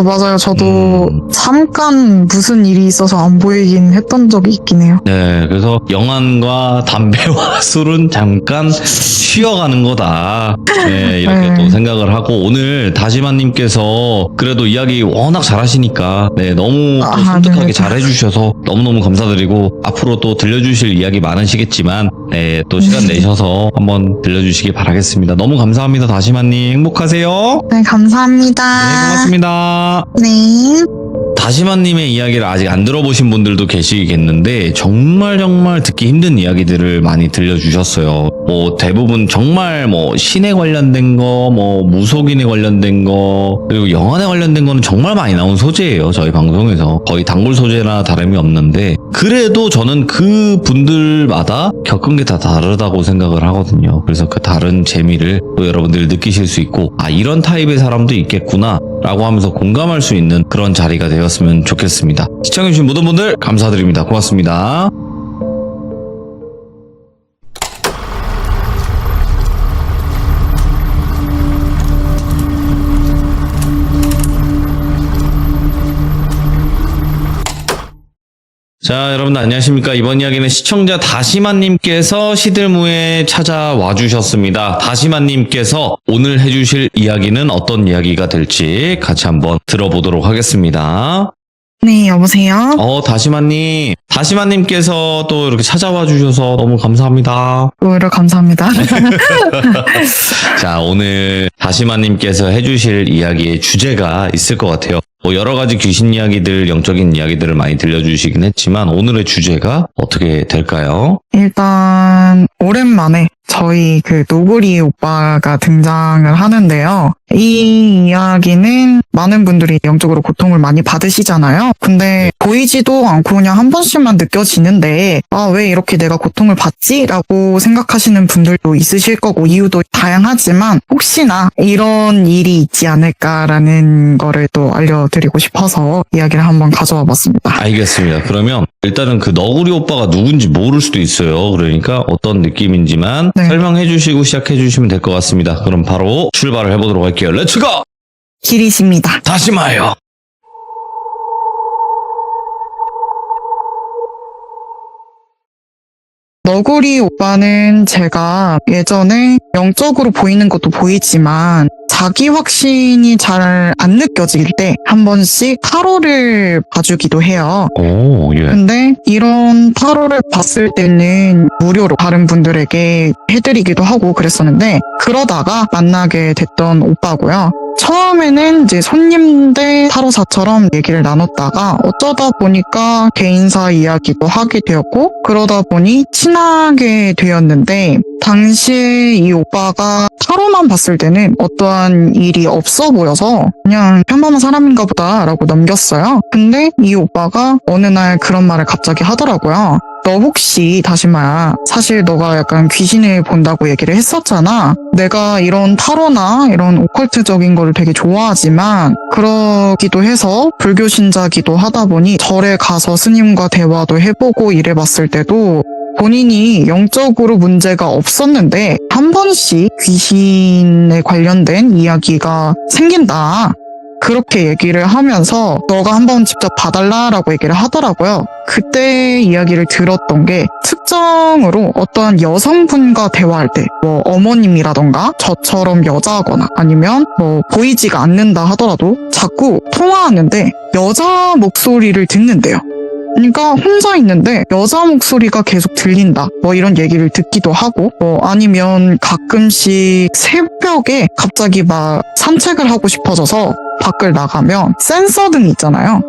Speaker 2: 맞아요. 저도 잠깐 무슨 일이 있어서 안 보이긴 했던 적이 있긴 해요.
Speaker 1: 네, 그래서 영화과 담배와 술은 잠깐 쉬어가는 거다. 네, 이렇게
Speaker 2: 네.
Speaker 1: 또 생각을 하고 오늘 다시마님께서 그래도 이야기 워낙 잘하시니까 네, 너무 또 섬뜩하게
Speaker 2: 네.
Speaker 1: 잘해주셔서 너무너무 감사드리고 앞으로 또 들려주실 이야기 많으시겠지만 네, 또 시간 내셔서 한번 들려주시기 바라겠습니다. 너무 감사합니다, 다시마님. 행복하세요.
Speaker 2: 네, 감사합니다.
Speaker 1: 네, 고맙습니다.
Speaker 2: 네.
Speaker 1: 다시마님의 이야기를 아직 안 들어보신 분들도 계시겠는데 정말 듣기 힘든 이야기들을 많이 들려주셨어요. 뭐 대부분 정말 뭐 신에 관련된 거, 뭐 무속인에 관련된 거, 그리고 영안에 관련된 거는 정말 많이 나온 소재예요. 저희 방송에서 거의 단골 소재나 다름이 없는데 그래도 저는 그 분들마다 겪은 게 다 다르다고 생각을 하거든요. 그래서 그 다른 재미를 또 여러분들이 느끼실 수 있고 아 이런 타입의 사람도 있겠구나 라고 하면서 공감할 수 있는 그런 자리가 되었으면 좋겠습니다. 시청해주신 모든 분들 감사드립니다. 고맙습니다. 자, 여러분들 안녕하십니까. 이번 이야기는 시청자 다시마님께서 시들무에 찾아와 주셨습니다. 다시마님께서 오늘 해주실 이야기는 어떤 이야기가 될지 같이 한번 들어보도록 하겠습니다.
Speaker 2: 네, 여보세요?
Speaker 1: 다시마님께서 또 이렇게 찾아와 주셔서 너무 감사합니다.
Speaker 2: 오히려 감사합니다.
Speaker 1: 자, 오늘 다시마님께서 해주실 이야기의 주제가 있을 것 같아요. 뭐 여러 가지 귀신 이야기들, 영적인 이야기들을 많이 들려주시긴 했지만 오늘의 주제가 어떻게 될까요?
Speaker 2: 일단 오랜만에 저희 그 노구리 오빠가 등장을 하는데요. 이 이야기는 많은 분들이 영적으로 고통을 많이 받으시잖아요. 근데 보이지도 않고 그냥 한 번씩만 느껴지는데 아, 왜 이렇게 내가 고통을 받지? 라고 생각하시는 분들도 있으실 거고 이유도 다양하지만 혹시나 이런 일이 있지 않을까라는 거를 또 알려드리고 싶어서 이야기를 한번 가져와 봤습니다.
Speaker 1: 알겠습니다. 그러면 일단은 그 너구리 오빠가 누군지 모를 수도 있어요. 그러니까 어떤 느낌인지만
Speaker 2: 네.
Speaker 1: 설명해 주시고 시작해 주시면 될 것 같습니다. 그럼 바로 출발을 해보도록 할게요. 렛츠고!
Speaker 2: 길이십니다.
Speaker 1: 다시마요.
Speaker 2: 너구리 오빠는 제가 예전에 영적으로 보이는 것도 보이지만 자기 확신이 잘 안 느껴질 때 한 번씩 타로를 봐주기도 해요.
Speaker 1: 오, 예.
Speaker 2: 근데 이런 타로를 봤을 때는 무료로 다른 분들에게 해드리기도 하고 그랬었는데 그러다가 만나게 됐던 오빠고요. 처음에는 이제 손님 대 타로사처럼 얘기를 나눴다가 어쩌다 보니까 개인사 이야기도 하게 되었고 그러다 보니 친하게 되었는데 당시에 이 오빠가 타로만 봤을 때는 어떠한 일이 없어 보여서 그냥 평범한 사람인가 보다라고 넘겼어요. 근데 이 오빠가 어느 날 그런 말을 갑자기 하더라고요. 너 혹시 다시마야 사실 너가 약간 귀신을 본다고 얘기를 했었잖아. 내가 이런 타로나 이런 오컬트적인 거를 되게 좋아하지만 그러기도 해서 불교 신자기도 하다 보니 절에 가서 스님과 대화도 해보고 이래봤을 때도 본인이 영적으로 문제가 없었는데 한 번씩 귀신에 관련된 이야기가 생긴다. 그렇게 얘기를 하면서 너가 한번 직접 봐달라라고 얘기를 하더라고요. 그때 이야기를 들었던 게 특정으로 어떠한 여성분과 대화할 때 뭐 어머님이라던가 저처럼 여자거나 아니면 뭐 보이지가 않는다 하더라도 자꾸 통화하는데 여자 목소리를 듣는데요. 그러니까 혼자 있는데 여자 목소리가 계속 들린다. 뭐 이런 얘기를 듣기도 하고 뭐 아니면 가끔씩 새벽에 갑자기 막 산책을 하고 싶어져서 밖을 나가면 센서등 있잖아요.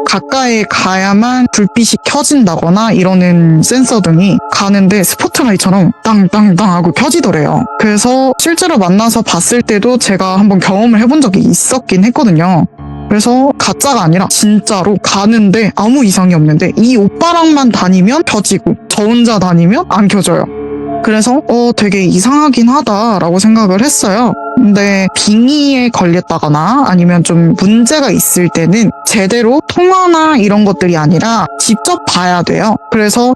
Speaker 2: 가까이 가야만 불빛이 켜진다거나 이러는 센서등이 가는데 스포트라이트처럼 땅땅땅 하고 켜지더래요. 그래서 실제로 만나서 봤을 때도 제가 한번 경험을 해본 적이 있었긴 했거든요. 그래서 가짜가 아니라 진짜로 가는데 아무 이상이 없는데 이 오빠랑만 다니면 켜지고 저 혼자 다니면 안 켜져요. 그래서 되게 이상하긴 하다라고 생각을 했어요. 근데 빙의에 걸렸다거나 아니면 좀 문제가 있을 때는 제대로 통화나 이런 것들이 아니라 직접 봐야 돼요. 그래서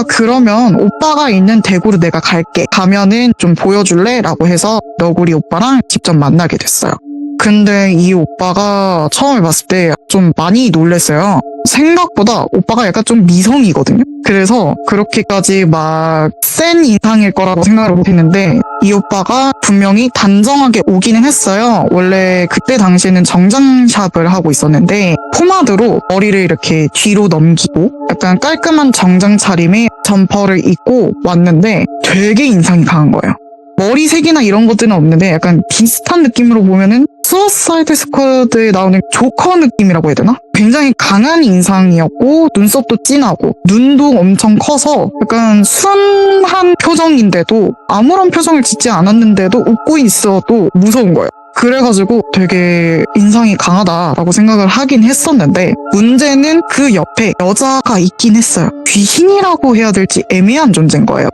Speaker 2: 그러면 오빠가 있는 대구로 내가 갈게. 가면은 좀 보여줄래? 라고 해서 너구리 오빠랑 직접 만나게 됐어요. 근데 이 오빠가 처음에 봤을 때 좀 많이 놀랐어요. 생각보다 오빠가 약간 좀 미성이거든요. 그래서 그렇게까지 막 센 인상일 거라고 생각을 못했는데 이 오빠가 분명히 단정하게 오기는 했어요. 원래 그때 당시에는 정장샵을 하고 있었는데 포마드로 머리를 이렇게 뒤로 넘기고 약간 깔끔한 정장 차림에 점퍼를 입고 왔는데 되게 인상이 강한 거예요. 머리색이나 이런 것들은 없는데 약간 비슷한 느낌으로 보면은 수어사이드 스쿼드에 나오는 조커 느낌이라고 해야 되나? 굉장히 강한 인상이었고 눈썹도 진하고 눈도 엄청 커서 약간 순한 표정인데도 아무런 표정을 짓지 않았는데도 웃고 있어도 무서운 거예요. 그래가지고 되게 인상이 강하다라고 생각을 하긴 했었는데 문제는 그 옆에 여자가 있긴 했어요. 귀신이라고 해야 될지 애매한 존재인 거예요.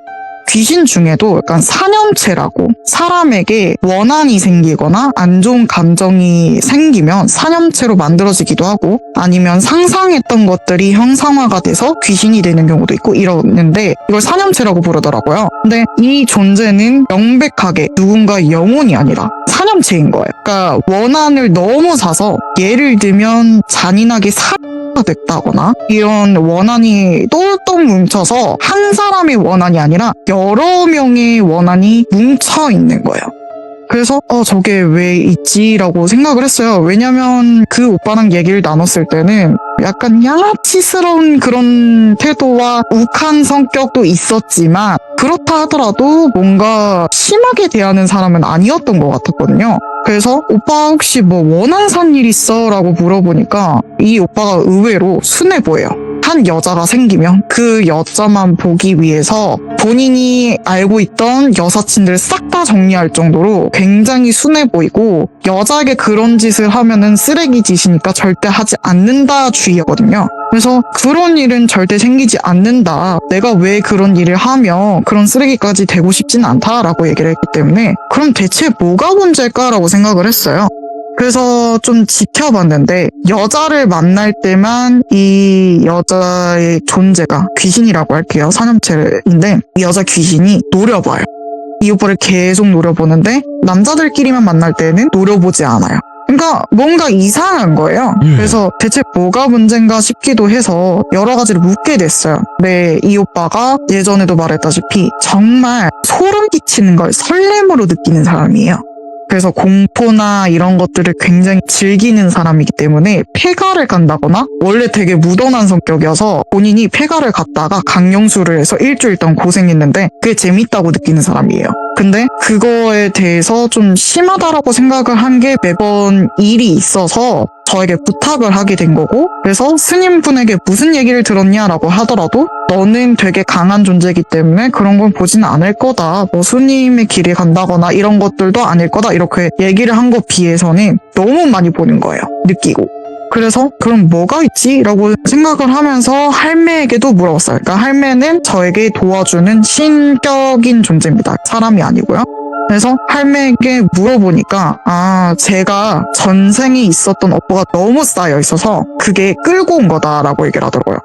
Speaker 2: 귀신 중에도 약간 사념체라고 사람에게 원한이 생기거나 안 좋은 감정이 생기면 사념체로 만들어지기도 하고 아니면 상상했던 것들이 형상화가 돼서 귀신이 되는 경우도 있고 이러는데 이걸 사념체라고 부르더라고요. 근데 이 존재는 명백하게 누군가의 영혼이 아니라 사념체인 거예요. 그러니까 원한을 너무 사서 예를 들면 잔인하게 됐다거나 이런 원한이 똘똘 뭉쳐서 한 사람의 원한이 아니라 여러 명의 원한이 뭉쳐 있는 거예요. 그래서 저게 왜 있지라고 생각을 했어요. 왜냐면 그 오빠랑 얘기를 나눴을 때는 약간 양아치스러운 그런 태도와 욱한 성격도 있었지만 그렇다 하더라도 뭔가 심하게 대하는 사람은 아니었던 것 같았거든요. 그래서 오빠 혹시 뭐 원한 산 일 있어? 라고 물어보니까 이 오빠가 의외로 순해 보여요. 한 여자가 생기면 그 여자만 보기 위해서 본인이 알고 있던 여사친들을 싹 다 정리할 정도로 굉장히 순해 보이고 여자에게 그런 짓을 하면은 쓰레기 짓이니까 절대 하지 않는다 주의거든요. 그래서 그런 일은 절대 생기지 않는다. 내가 왜 그런 일을 하며 그런 쓰레기까지 되고 싶진 않다라고 얘기를 했기 때문에 그럼 대체 뭐가 문제일까라고 생각을 했어요. 그래서 좀 지켜봤는데 여자를 만날 때만 이 여자의 존재가 귀신이라고 할게요. 사념체인데 이 여자 귀신이 노려봐요. 이 오빠를 계속 노려보는데 남자들끼리만 만날 때는 노려보지 않아요. 그러니까 뭔가 이상한 거예요. 그래서 대체 뭐가 문제인가 싶기도 해서 여러 가지를 묻게 됐어요. 근데 이 오빠가 예전에도 말했다시피 정말 소름 끼치는 걸 설렘으로 느끼는 사람이에요. 그래서 공포나 이런 것들을 굉장히 즐기는 사람이기 때문에 폐가를 간다거나 원래 되게 무던한 성격이어서 본인이 폐가를 갔다가 강령술을 해서 일주일 동안 고생했는데 그게 재밌다고 느끼는 사람이에요. 근데 그거에 대해서 좀 심하다라고 생각을 한 게 매번 일이 있어서 저에게 부탁을 하게 된 거고, 그래서 스님분에게 무슨 얘기를 들었냐라고 하더라도 너는 되게 강한 존재이기 때문에 그런 건 보지는 않을 거다. 뭐 스님의 길에 간다거나 이런 것들도 아닐 거다. 이렇게 얘기를 한 것 비해서는 너무 많이 보는 거예요. 느끼고. 그래서 그럼 뭐가 있지? 라고 생각을 하면서 할매에게도 물어봤어요. 그러니까 할매는 저에게 도와주는 신격인 존재입니다. 사람이 아니고요. 그래서 할매에게 물어보니까 제가 전생에 있었던 업보가 너무 쌓여 있어서 그게 끌고 온 거다라고 얘기를 하더라고요.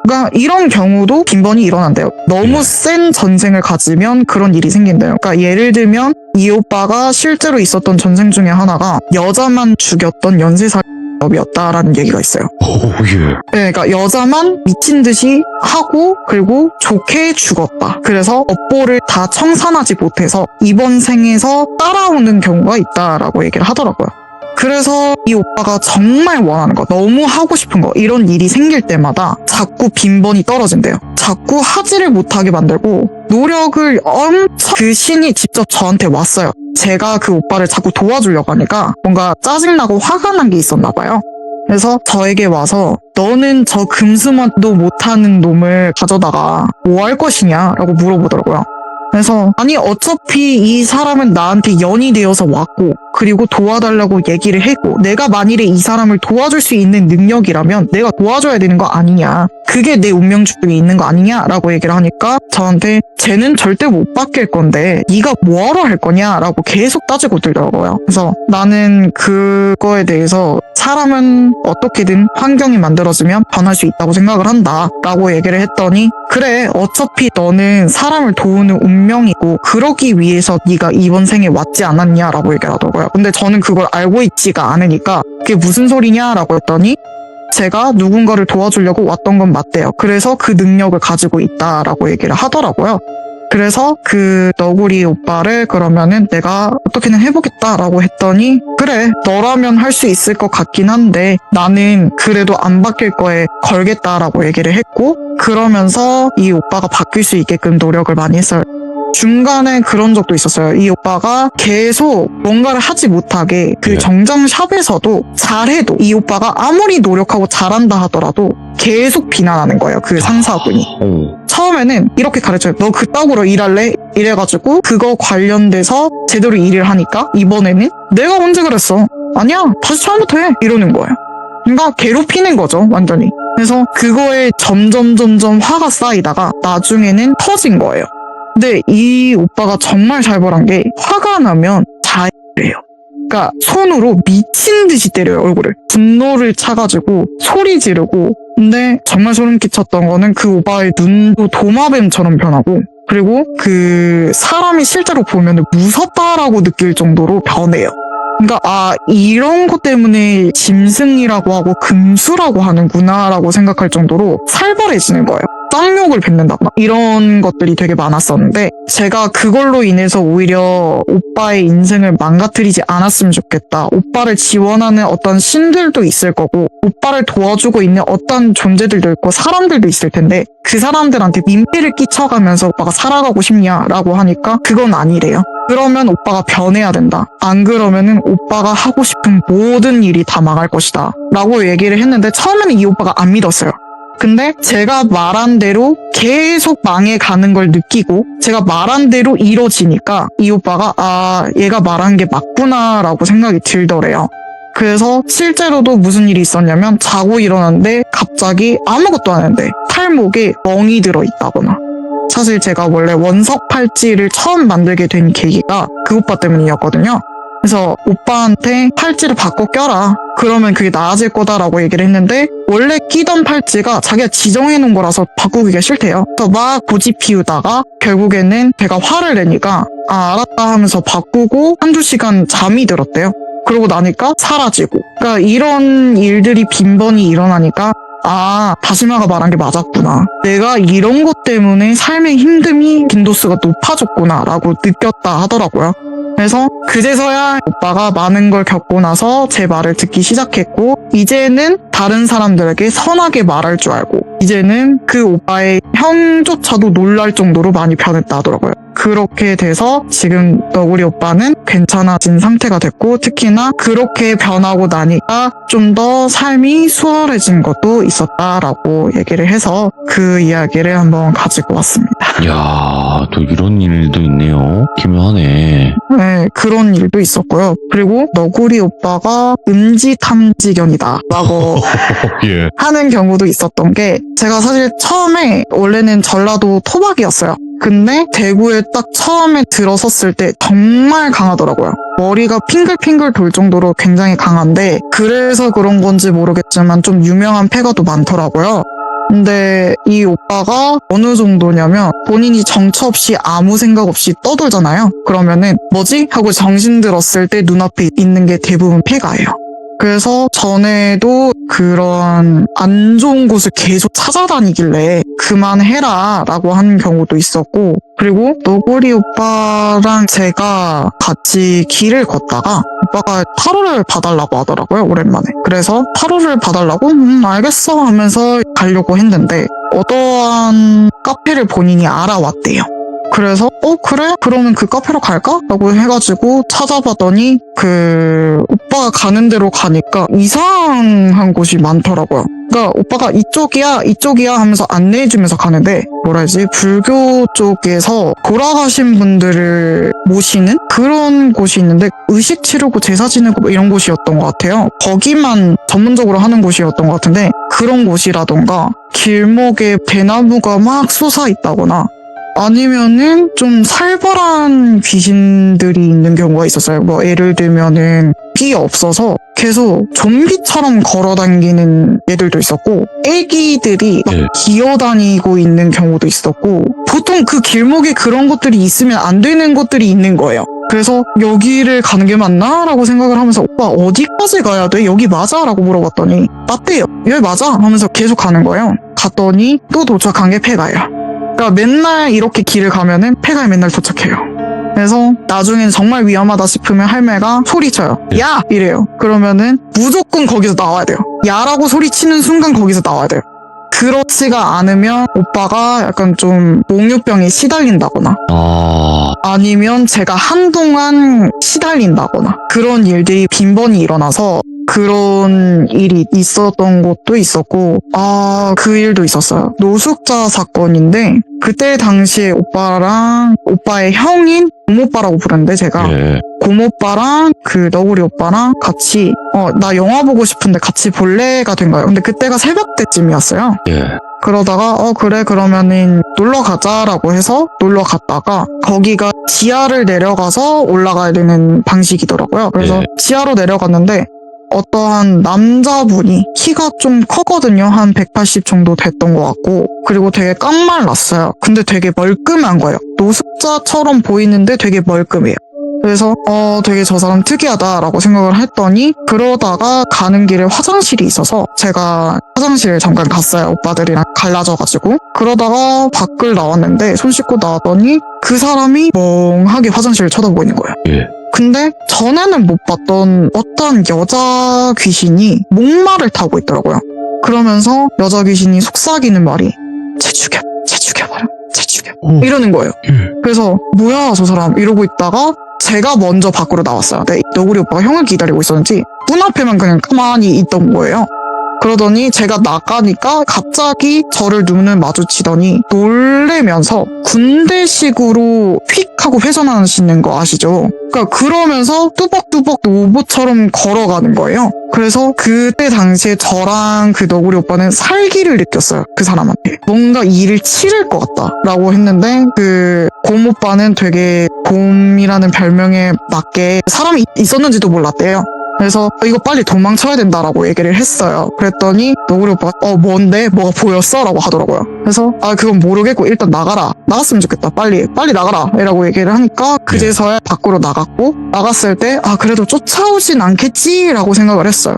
Speaker 2: 그러니까 이런 경우도 빈번히 일어난대요. 너무 센 전생을 가지면 그런 일이 생긴대요. 그러니까 예를 들면 이 오빠가 실제로 있었던 전생 중에 하나가 여자만 죽였던 연쇄살인범이었다라는 얘기가 있어요. 네, 그러니까 여자만 미친 듯이 하고 그리고 좋게 죽었다. 그래서 업보를 다 청산하지 못해서 이번 생에서 따라오는 경우가 있다라고 얘기를 하더라고요. 그래서 이 오빠가 정말 원하는 거, 너무 하고 싶은 거, 이런 일이 생길 때마다 자꾸 빈번히 떨어진대요. 자꾸 하지를 못하게 만들고 노력을 엄청, 그 신이 직접 저한테 왔어요. 제가 그 오빠를 자꾸 도와주려고 하니까 뭔가 짜증나고 화가 난 게 있었나 봐요. 그래서 저에게 와서 너는 저 금수만도 못하는 놈을 가져다가 뭐 할 것이냐 라고 물어보더라고요. 그래서 아니 어차피 이 사람은 나한테 연이 되어서 왔고 그리고 도와달라고 얘기를 했고 내가 만일에 이 사람을 도와줄 수 있는 능력이라면 내가 도와줘야 되는 거 아니냐, 그게 내 운명 중에 있는 거 아니냐라고 얘기를 하니까 저한테 쟤는 절대 못 바뀔 건데 네가 뭐하러 할 거냐라고 계속 따지고 들더라고요. 그래서 나는 그거에 대해서 사람은 어떻게든 환경이 만들어지면 변할 수 있다고 생각을 한다 라고 얘기를 했더니 그래 어차피 너는 사람을 도우는 운명이고 그러기 위해서 네가 이번 생에 왔지 않았냐라고 얘기를 하더라고요. 근데 저는 그걸 알고 있지가 않으니까 그게 무슨 소리냐라고 했더니 제가 누군가를 도와주려고 왔던 건 맞대요. 그래서 그 능력을 가지고 있다라고 얘기를 하더라고요. 그래서 그 너구리 오빠를 그러면은 내가 어떻게든 해보겠다라고 했더니 그래 너라면 할 수 있을 것 같긴 한데 나는 그래도 안 바뀔 거에 걸겠다라고 얘기를 했고, 그러면서 이 오빠가 바뀔 수 있게끔 노력을 많이 했어요. 중간에 그런 적도 있었어요. 이 오빠가 계속 뭔가를 하지 못하게 그 정장샵에서도 잘해도 이 오빠가 아무리 노력하고 잘한다 하더라도 계속 비난하는 거예요. 그 상사분이. 처음에는 이렇게 가르쳐요. 너 그따구로 일할래? 이래가지고 그거 관련돼서 제대로 일을 하니까 이번에는 내가 언제 그랬어? 아니야 다시 처음부터 해 이러는 거예요. 그러니까 괴롭히는 거죠 완전히. 그래서 그거에 점점 화가 쌓이다가 나중에는 터진 거예요. 근데 이 오빠가 정말 살벌한 게 화가 나면 자해요. 그러니까 손으로 미친 듯이 때려요 얼굴을. 분노를 차가지고 소리 지르고. 근데 정말 소름 끼쳤던 거는 그 오빠의 눈도 도마뱀처럼 변하고 그리고 그 사람이 실제로 보면 무섭다라고 느낄 정도로 변해요. 그러니까 이런 것 때문에 짐승이라고 하고 금수라고 하는구나 라고 생각할 정도로 살벌해지는 거예요. 쌍욕을 뱉는다거나 이런 것들이 되게 많았었는데 제가 그걸로 인해서 오히려 오빠의 인생을 망가뜨리지 않았으면 좋겠다. 오빠를 지원하는 어떤 신들도 있을 거고 오빠를 도와주고 있는 어떤 존재들도 있고 사람들도 있을 텐데 그 사람들한테 민폐를 끼쳐가면서 오빠가 살아가고 싶냐라고 하니까 그건 아니래요. 그러면 오빠가 변해야 된다. 안 그러면은 오빠가 하고 싶은 모든 일이 다 망할 것이다 라고 얘기를 했는데 처음에는 이 오빠가 안 믿었어요. 근데 제가 말한 대로 계속 망해가는 걸 느끼고 제가 말한 대로 이뤄지니까 이 오빠가 얘가 말한 게 맞구나 라고 생각이 들더래요. 그래서 실제로도 무슨 일이 있었냐면 자고 일어났는데 갑자기 아무것도 안 했는데 팔목에 멍이 들어있다거나. 사실 제가 원래 원석 팔찌를 처음 만들게 된 계기가 그 오빠 때문이었거든요. 그래서 오빠한테 팔찌를 바꿔 껴라. 그러면 그게 나아질 거다라고 얘기를 했는데 원래 끼던 팔찌가 자기가 지정해놓은 거라서 바꾸기가 싫대요. 그래서 막 고집 피우다가 결국에는 제가 화를 내니까 알았다 하면서 바꾸고 한두 시간 잠이 들었대요. 그러고 나니까 사라지고. 그러니까 이런 일들이 빈번히 일어나니까 다시마가 말한 게 맞았구나. 내가 이런 것 때문에 삶의 힘듦이 빈도수가 높아졌구나 라고 느꼈다 하더라고요. 그래서 그제서야 오빠가 많은 걸 겪고 나서 제 말을 듣기 시작했고 이제는 다른 사람들에게 선하게 말할 줄 알고 이제는 그 오빠의 형조차도 놀랄 정도로 많이 변했다 하더라고요. 그렇게 돼서 지금 너구리 오빠는 괜찮아진 상태가 됐고 특히나 그렇게 변하고 나니까 좀 더 삶이 수월해진 것도 있었다라고 얘기를 해서 그 이야기를 한번 가지고 왔습니다.
Speaker 1: 이야, 또 이런 일도 있네요. 기묘하네.
Speaker 2: 네, 그런 일도 있었고요. 그리고 너구리 오빠가 음지탐지견이다라고
Speaker 1: 예.
Speaker 2: 하는 경우도 있었던 게 제가 사실 처음에 원래는 전라도 토박이었어요. 근데 대구에 딱 처음에 들어섰을 때 정말 강하더라고요. 머리가 핑글핑글 돌 정도로 굉장히 강한데 그래서 그런 건지 모르겠지만 좀 유명한 패가도 많더라고요. 근데 이 오빠가 어느 정도냐면 본인이 정처 없이 아무 생각 없이 떠돌잖아요. 그러면은 뭐지? 하고 정신 들었을 때 눈앞에 있는 게 대부분 폐가예요. 그래서 전에도 그런 안 좋은 곳을 계속 찾아다니길래 그만해라 라고 하는 경우도 있었고 그리고 너구리 오빠랑 제가 같이 길을 걷다가 오빠가 타로를 봐달라고 하더라고요. 오랜만에. 그래서 타로를 봐달라고 알겠어 하면서 가려고 했는데 어떠한 카페를 본인이 알아왔대요. 그래서 그래? 그러면 그 카페로 갈까? 라고 해가지고 찾아봤더니 그 오빠가 가는 대로 가니까 이상한 곳이 많더라고요. 그러니까 오빠가 이쪽이야 하면서 안내해주면서 가는데 뭐라 해야지 불교 쪽에서 돌아가신 분들을 모시는 그런 곳이 있는데 의식 치르고 제사 지내고 뭐 이런 곳이었던 것 같아요. 거기만 전문적으로 하는 곳이었던 것 같은데 그런 곳이라던가 길목에 대나무가 막 솟아 있다거나 아니면은 좀 살벌한 귀신들이 있는 경우가 있었어요. 뭐 예를 들면은 피 없어서 계속 좀비처럼 걸어다니는 애들도 있었고 애기들이 막 기어다니고 있는 경우도 있었고 보통 그 길목에 그런 것들이 있으면 안 되는 것들이 있는 거예요. 그래서 여기를 가는 게 맞나? 라고 생각을 하면서 오빠 어디까지 가야 돼? 여기 맞아? 라고 물어봤더니 맞대요. 여기 맞아? 하면서 계속 가는 거예요. 갔더니 또 도착한 게 폐가예요. 그러니까 맨날 이렇게 길을 가면은 폐가에 맨날 도착해요. 그래서 나중엔 정말 위험하다 싶으면 할매가 소리쳐요. 야! 이래요. 그러면은 무조건 거기서 나와야 돼요. 야라고 소리치는 순간 거기서 나와야 돼요. 그렇지가 않으면 오빠가 약간 좀 몽유병에 시달린다거나 아니면 제가 한동안 시달린다거나 그런 일들이 빈번히 일어나서 그런 일이 있었던 것도 있었고 그 일도 있었어요. 노숙자 사건인데 그때 당시에 오빠랑 오빠의 형인 고모빠라고 부르는데 제가 고모빠랑 그 너구리 오빠랑 같이 나 영화 보고 싶은데 같이 볼래가 된 거예요. 근데 그때가 새벽 때쯤이었어요. 그러다가 그래 그러면은 놀러 가자라고 해서 놀러 갔다가 거기가 지하를 내려가서 올라가야 되는 방식이더라고요. 그래서 지하로 내려갔는데 어떠한 남자분이 키가 좀 컸거든요. 한 180 정도 됐던 것 같고 그리고 되게 깡말랐어요. 근데 되게 멀끔한 거예요. 노숙자처럼 보이는데 되게 멀끔해요. 그래서 되게 저 사람 특이하다라고 생각을 했더니 그러다가 가는 길에 화장실이 있어서 제가 화장실 잠깐 갔어요. 오빠들이랑 갈라져가지고 그러다가 밖을 나왔는데 손 씻고 나왔더니 그 사람이 멍하게 화장실을 쳐다보이는 거예요. 근데 전에는 못 봤던 어떤 여자 귀신이 목마를 타고 있더라고요. 그러면서 여자 귀신이 속삭이는 말이 쟤 죽여버려 이러는 거예요. 그래서 뭐야 저 사람 이러고 있다가 제가 먼저 밖으로 나왔어요. 네, 너구리 오빠가 형을 기다리고 있었는지 문 앞에만 그냥 가만히 있던 거예요. 그러더니 제가 나가니까 갑자기 저를 눈을 마주치더니 놀래면서 군대식으로 휙 하고 회전하시는 거 아시죠? 그러니까 그러면서 뚜벅뚜벅 로봇처럼 걸어가는 거예요. 그래서 그때 당시에 저랑 그 너구리 오빠는 살기를 느꼈어요. 그 사람한테. 뭔가 일을 치를 것 같다라고 했는데 그 곰오빠는 되게 곰이라는 별명에 맞게 사람이 있었는지도 몰랐대요. 그래서 이거 빨리 도망쳐야 된다라고 얘기를 했어요. 그랬더니 너구리 오빠가 뭔데? 뭐가 보였어? 라고 하더라고요. 그래서 그건 모르겠고 일단 나갔으면 좋겠다. 빨리 나가라 이라고 얘기를 하니까 그제서야 밖으로 나갔고, 나갔을 때 그래도 쫓아오진 않겠지라고 생각을 했어요.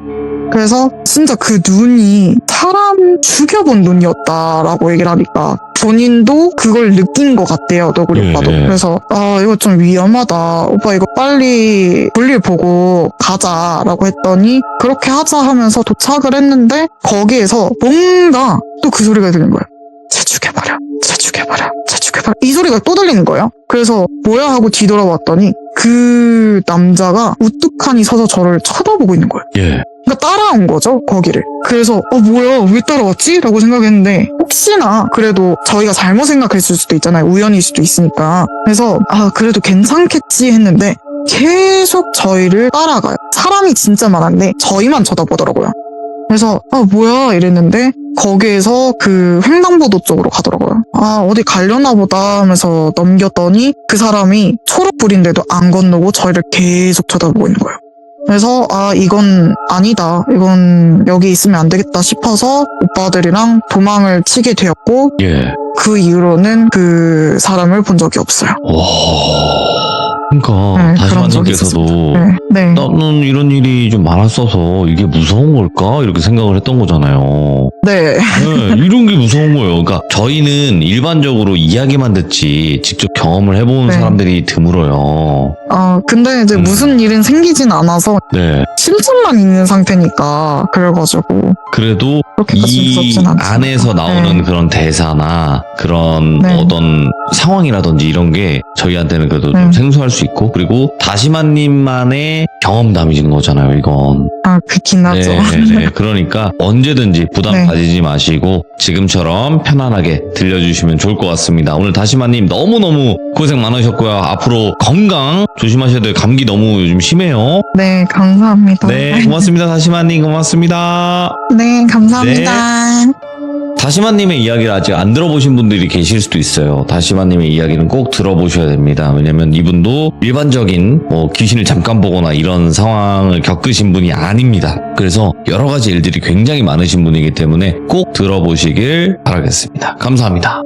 Speaker 2: 그래서 진짜 그 눈이 사람 죽여본 눈이었다라고 얘기를 하니까 본인도 그걸 느낀 것 같대요, 너구리 오빠도. 그래서 이거 좀 위험하다, 오빠 이거 빨리 볼일 보고 가자라고 했더니 그렇게 하자 하면서 도착을 했는데 거기에서 뭔가 또 그 소리가 들린 거예요. 쟤 죽여버려 이 소리가 또 들리는 거예요. 그래서 뭐야 하고 뒤돌아봤더니 그 남자가 우뚝하니 서서 저를 쳐다보고 있는 거예요. 그러니까 따라온 거죠, 거기를. 그래서 뭐야 왜 따라왔지? 라고 생각했는데 혹시나 그래도 저희가 잘못 생각했을 수도 있잖아요. 우연일 수도 있으니까. 그래서 그래도 괜찮겠지 했는데 계속 저희를 따라가요. 사람이 진짜 많은데 저희만 쳐다보더라고요. 그래서 뭐야 이랬는데 거기에서 그 횡단보도 쪽으로 가더라고요. 어디 가려나 보다 하면서 넘겼더니 그 사람이 초록불인데도 안 건너고 저희를 계속 쳐다보고 있는 거예요. 그래서 이건 아니다, 이건 여기 있으면 안 되겠다 싶어서 오빠들이랑 도망을 치게 되었고, 그 이후로는 그 사람을 본 적이 없어요.
Speaker 1: 그러니까 다시마님께서도 나는 이런 일이 좀 많았어서 이게 무서운 걸까? 이렇게 생각을 했던 거잖아요.
Speaker 2: 네.
Speaker 1: 이런 게 무서운 거예요. 그러니까 저희는 일반적으로 이야기만 듣지 직접 경험을 해보는 사람들이 드물어요.
Speaker 2: 근데 이제 무슨 일은 생기진 않아서 심장만 있는 상태니까 그래가지고
Speaker 1: 그래도 이 안에서 나오는 그런 대사나 그런 어떤 상황이라든지 이런 게 저희한테는 그래도 좀 생소할 수 있고, 그리고 다시마님만의 경험담이신 거잖아요, 이건.
Speaker 2: 그렇긴 하죠.
Speaker 1: 그러니까 언제든지 부담 가지지 마시고 지금처럼 편안하게 들려주시면 좋을 것 같습니다. 오늘 다시마님 너무너무 고생 많으셨고요. 앞으로 건강 조심하셔야 돼요. 감기 너무 요즘 심해요.
Speaker 2: 네, 감사합니다.
Speaker 1: 네, 고맙습니다. 다시마님 고맙습니다.
Speaker 2: 네, 감사합니다.
Speaker 1: 다시마님의 이야기를 아직 안 들어보신 분들이 계실 수도 있어요. 다시마님의 이야기는 꼭 들어보셔야 됩니다. 왜냐면 이분도 일반적인 귀신을 잠깐 보거나 이런 상황을 겪으신 분이 아닙니다. 그래서 여러 가지 일들이 굉장히 많으신 분이기 때문에 꼭 들어보시길 바라겠습니다. 감사합니다.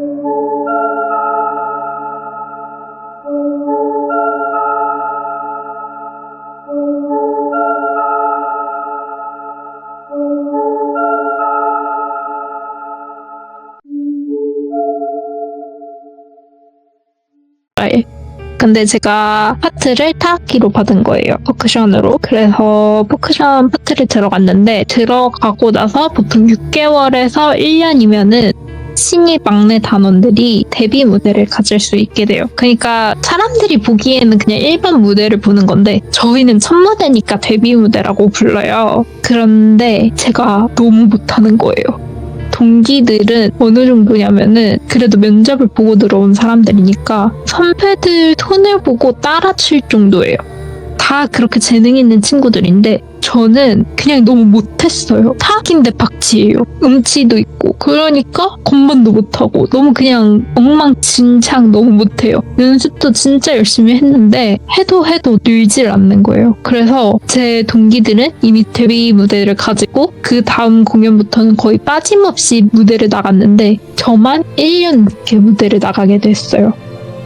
Speaker 3: 근데 제가 파트를 타악기로 받은 거예요. 퍼커션으로. 그래서 퍼커션 파트를 들어갔는데 들어가고 나서 보통 6개월에서 1년이면은 신입 막내 단원들이 데뷔 무대를 가질 수 있게 돼요. 그러니까 사람들이 보기에는 그냥 일반 무대를 보는 건데 저희는 첫 무대니까 데뷔 무대라고 불러요. 그런데 제가 너무 못하는 거예요. 동기들은 어느 정도냐면은 그래도 면접을 보고 들어온 사람들이니까 선배들 톤을 보고 따라칠 정도예요. 다 그렇게 재능 있는 친구들인데 저는 그냥 너무 못했어요. 타악인데 박치예요. 음치도 있고 그러니까 건반도 못하고 너무 그냥 엉망진창 너무 못해요. 연습도 진짜 열심히 했는데 해도 늘질 않는 거예요. 그래서 제 동기들은 이미 데뷔 무대를 가지고 그 다음 공연부터는 거의 빠짐없이 무대를 나갔는데 저만 1년 늦게 무대를 나가게 됐어요.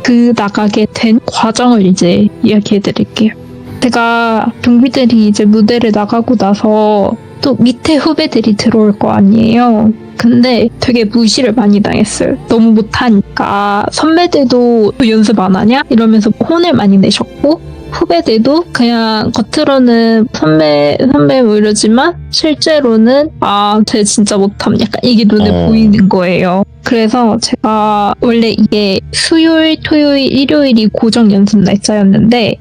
Speaker 3: 그 나가게 된 과정을 이제 이야기해 드릴게요. 제가 동기들이 이제 무대를 나가고 나서 또 밑에 후배들이 들어올 거 아니에요. 근데 되게 무시를 많이 당했어요. 너무 못하니까 선배들도 연습 안 하냐? 이러면서 혼을 많이 내셨고 후배들도 그냥 겉으로는 선배 뭐 이러지만 실제로는 쟤 진짜 못함 약간 이게 눈에 보이는 거예요. 그래서 제가 원래 이게 수요일, 토요일, 일요일이 고정 연습 날짜였는데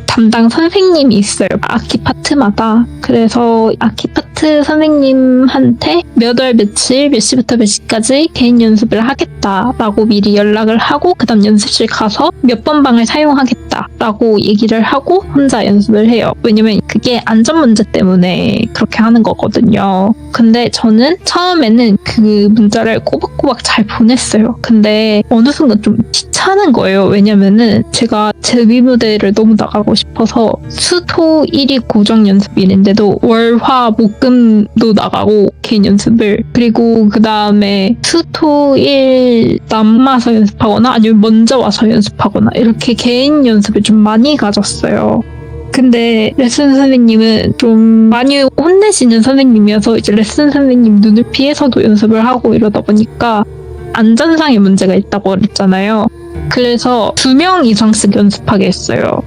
Speaker 3: 담당 선생님이 있어요. 악기 파트마다. 그래서 악기 파트 선생님한테 몇 월 며칠 몇 시부터 몇 시까지 개인 연습을 하겠다라고 미리 연락을 하고 그 다음 연습실 가서 몇 번 방을 사용하겠다라고 얘기를 하고 혼자 연습을 해요. 왜냐면 그게 안전 문제 때문에 그렇게 하는 거거든요. 근데 저는 처음에는 그 문자를 꼬박꼬박 잘 보냈어요. 근데 어느 순간 좀 귀찮은 거예요. 왜냐면은 제가 데뷔 무대를 너무 나가고 싶어서 수토 1이 고정 연습일인데 그때도 월화 목금도 나가고 개인 연습을, 그리고 그 다음에 수토일 남아서 연습하거나 아니면 먼저 와서 연습하거나 이렇게 개인 연습을 좀 많이 가졌어요. 근데 레슨 선생님은 좀 많이 혼내시는 선생님이어서 이제 레슨 선생님 눈을 피해서도 연습을 하고 이러다 보니까 안전상의 문제가 있다고 그랬잖아요. 그래서 2명 이상씩 연습하게 했어요.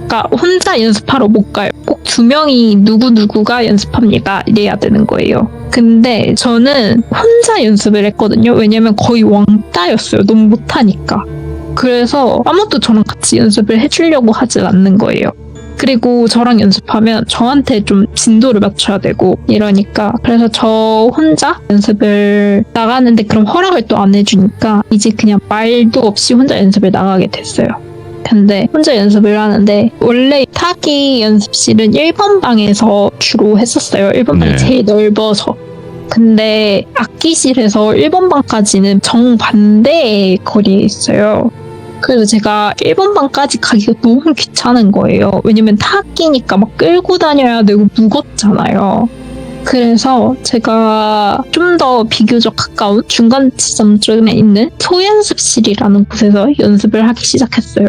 Speaker 3: 그러니까 혼자 연습하러 못 가요. 꼭 2명이 누구누구가 연습합니다 이래야 되는 거예요. 근데 저는 혼자 연습을 했거든요. 왜냐면 거의 왕따였어요. 너무 못하니까. 그래서 아무도 저랑 같이 연습을 해주려고 하진 않는 거예요. 그리고 저랑 연습하면 저한테 좀 진도를 맞춰야 되고 이러니까, 그래서 저 혼자 연습을 나가는데 그럼 허락을 또 안 해주니까 이제 그냥 말도 없이 혼자 연습을 나가게 됐어요. 근데 혼자 연습을 하는데 원래 타기 연습실은 1번 방에서 주로 했었어요. 1번 방이
Speaker 1: 네.
Speaker 3: 제일 넓어서. 근데 악기실에서 1번 방까지는 정반대의 거리에 있어요. 그래서 제가 1번 방까지 가기가 너무 귀찮은 거예요. 왜냐면 타악기니까 막 끌고 다녀야 되고 무겁잖아요. 그래서 제가 좀 더 비교적 가까운 중간 지점쯤에 있는 소연습실이라는 곳에서 연습을 하기 시작했어요.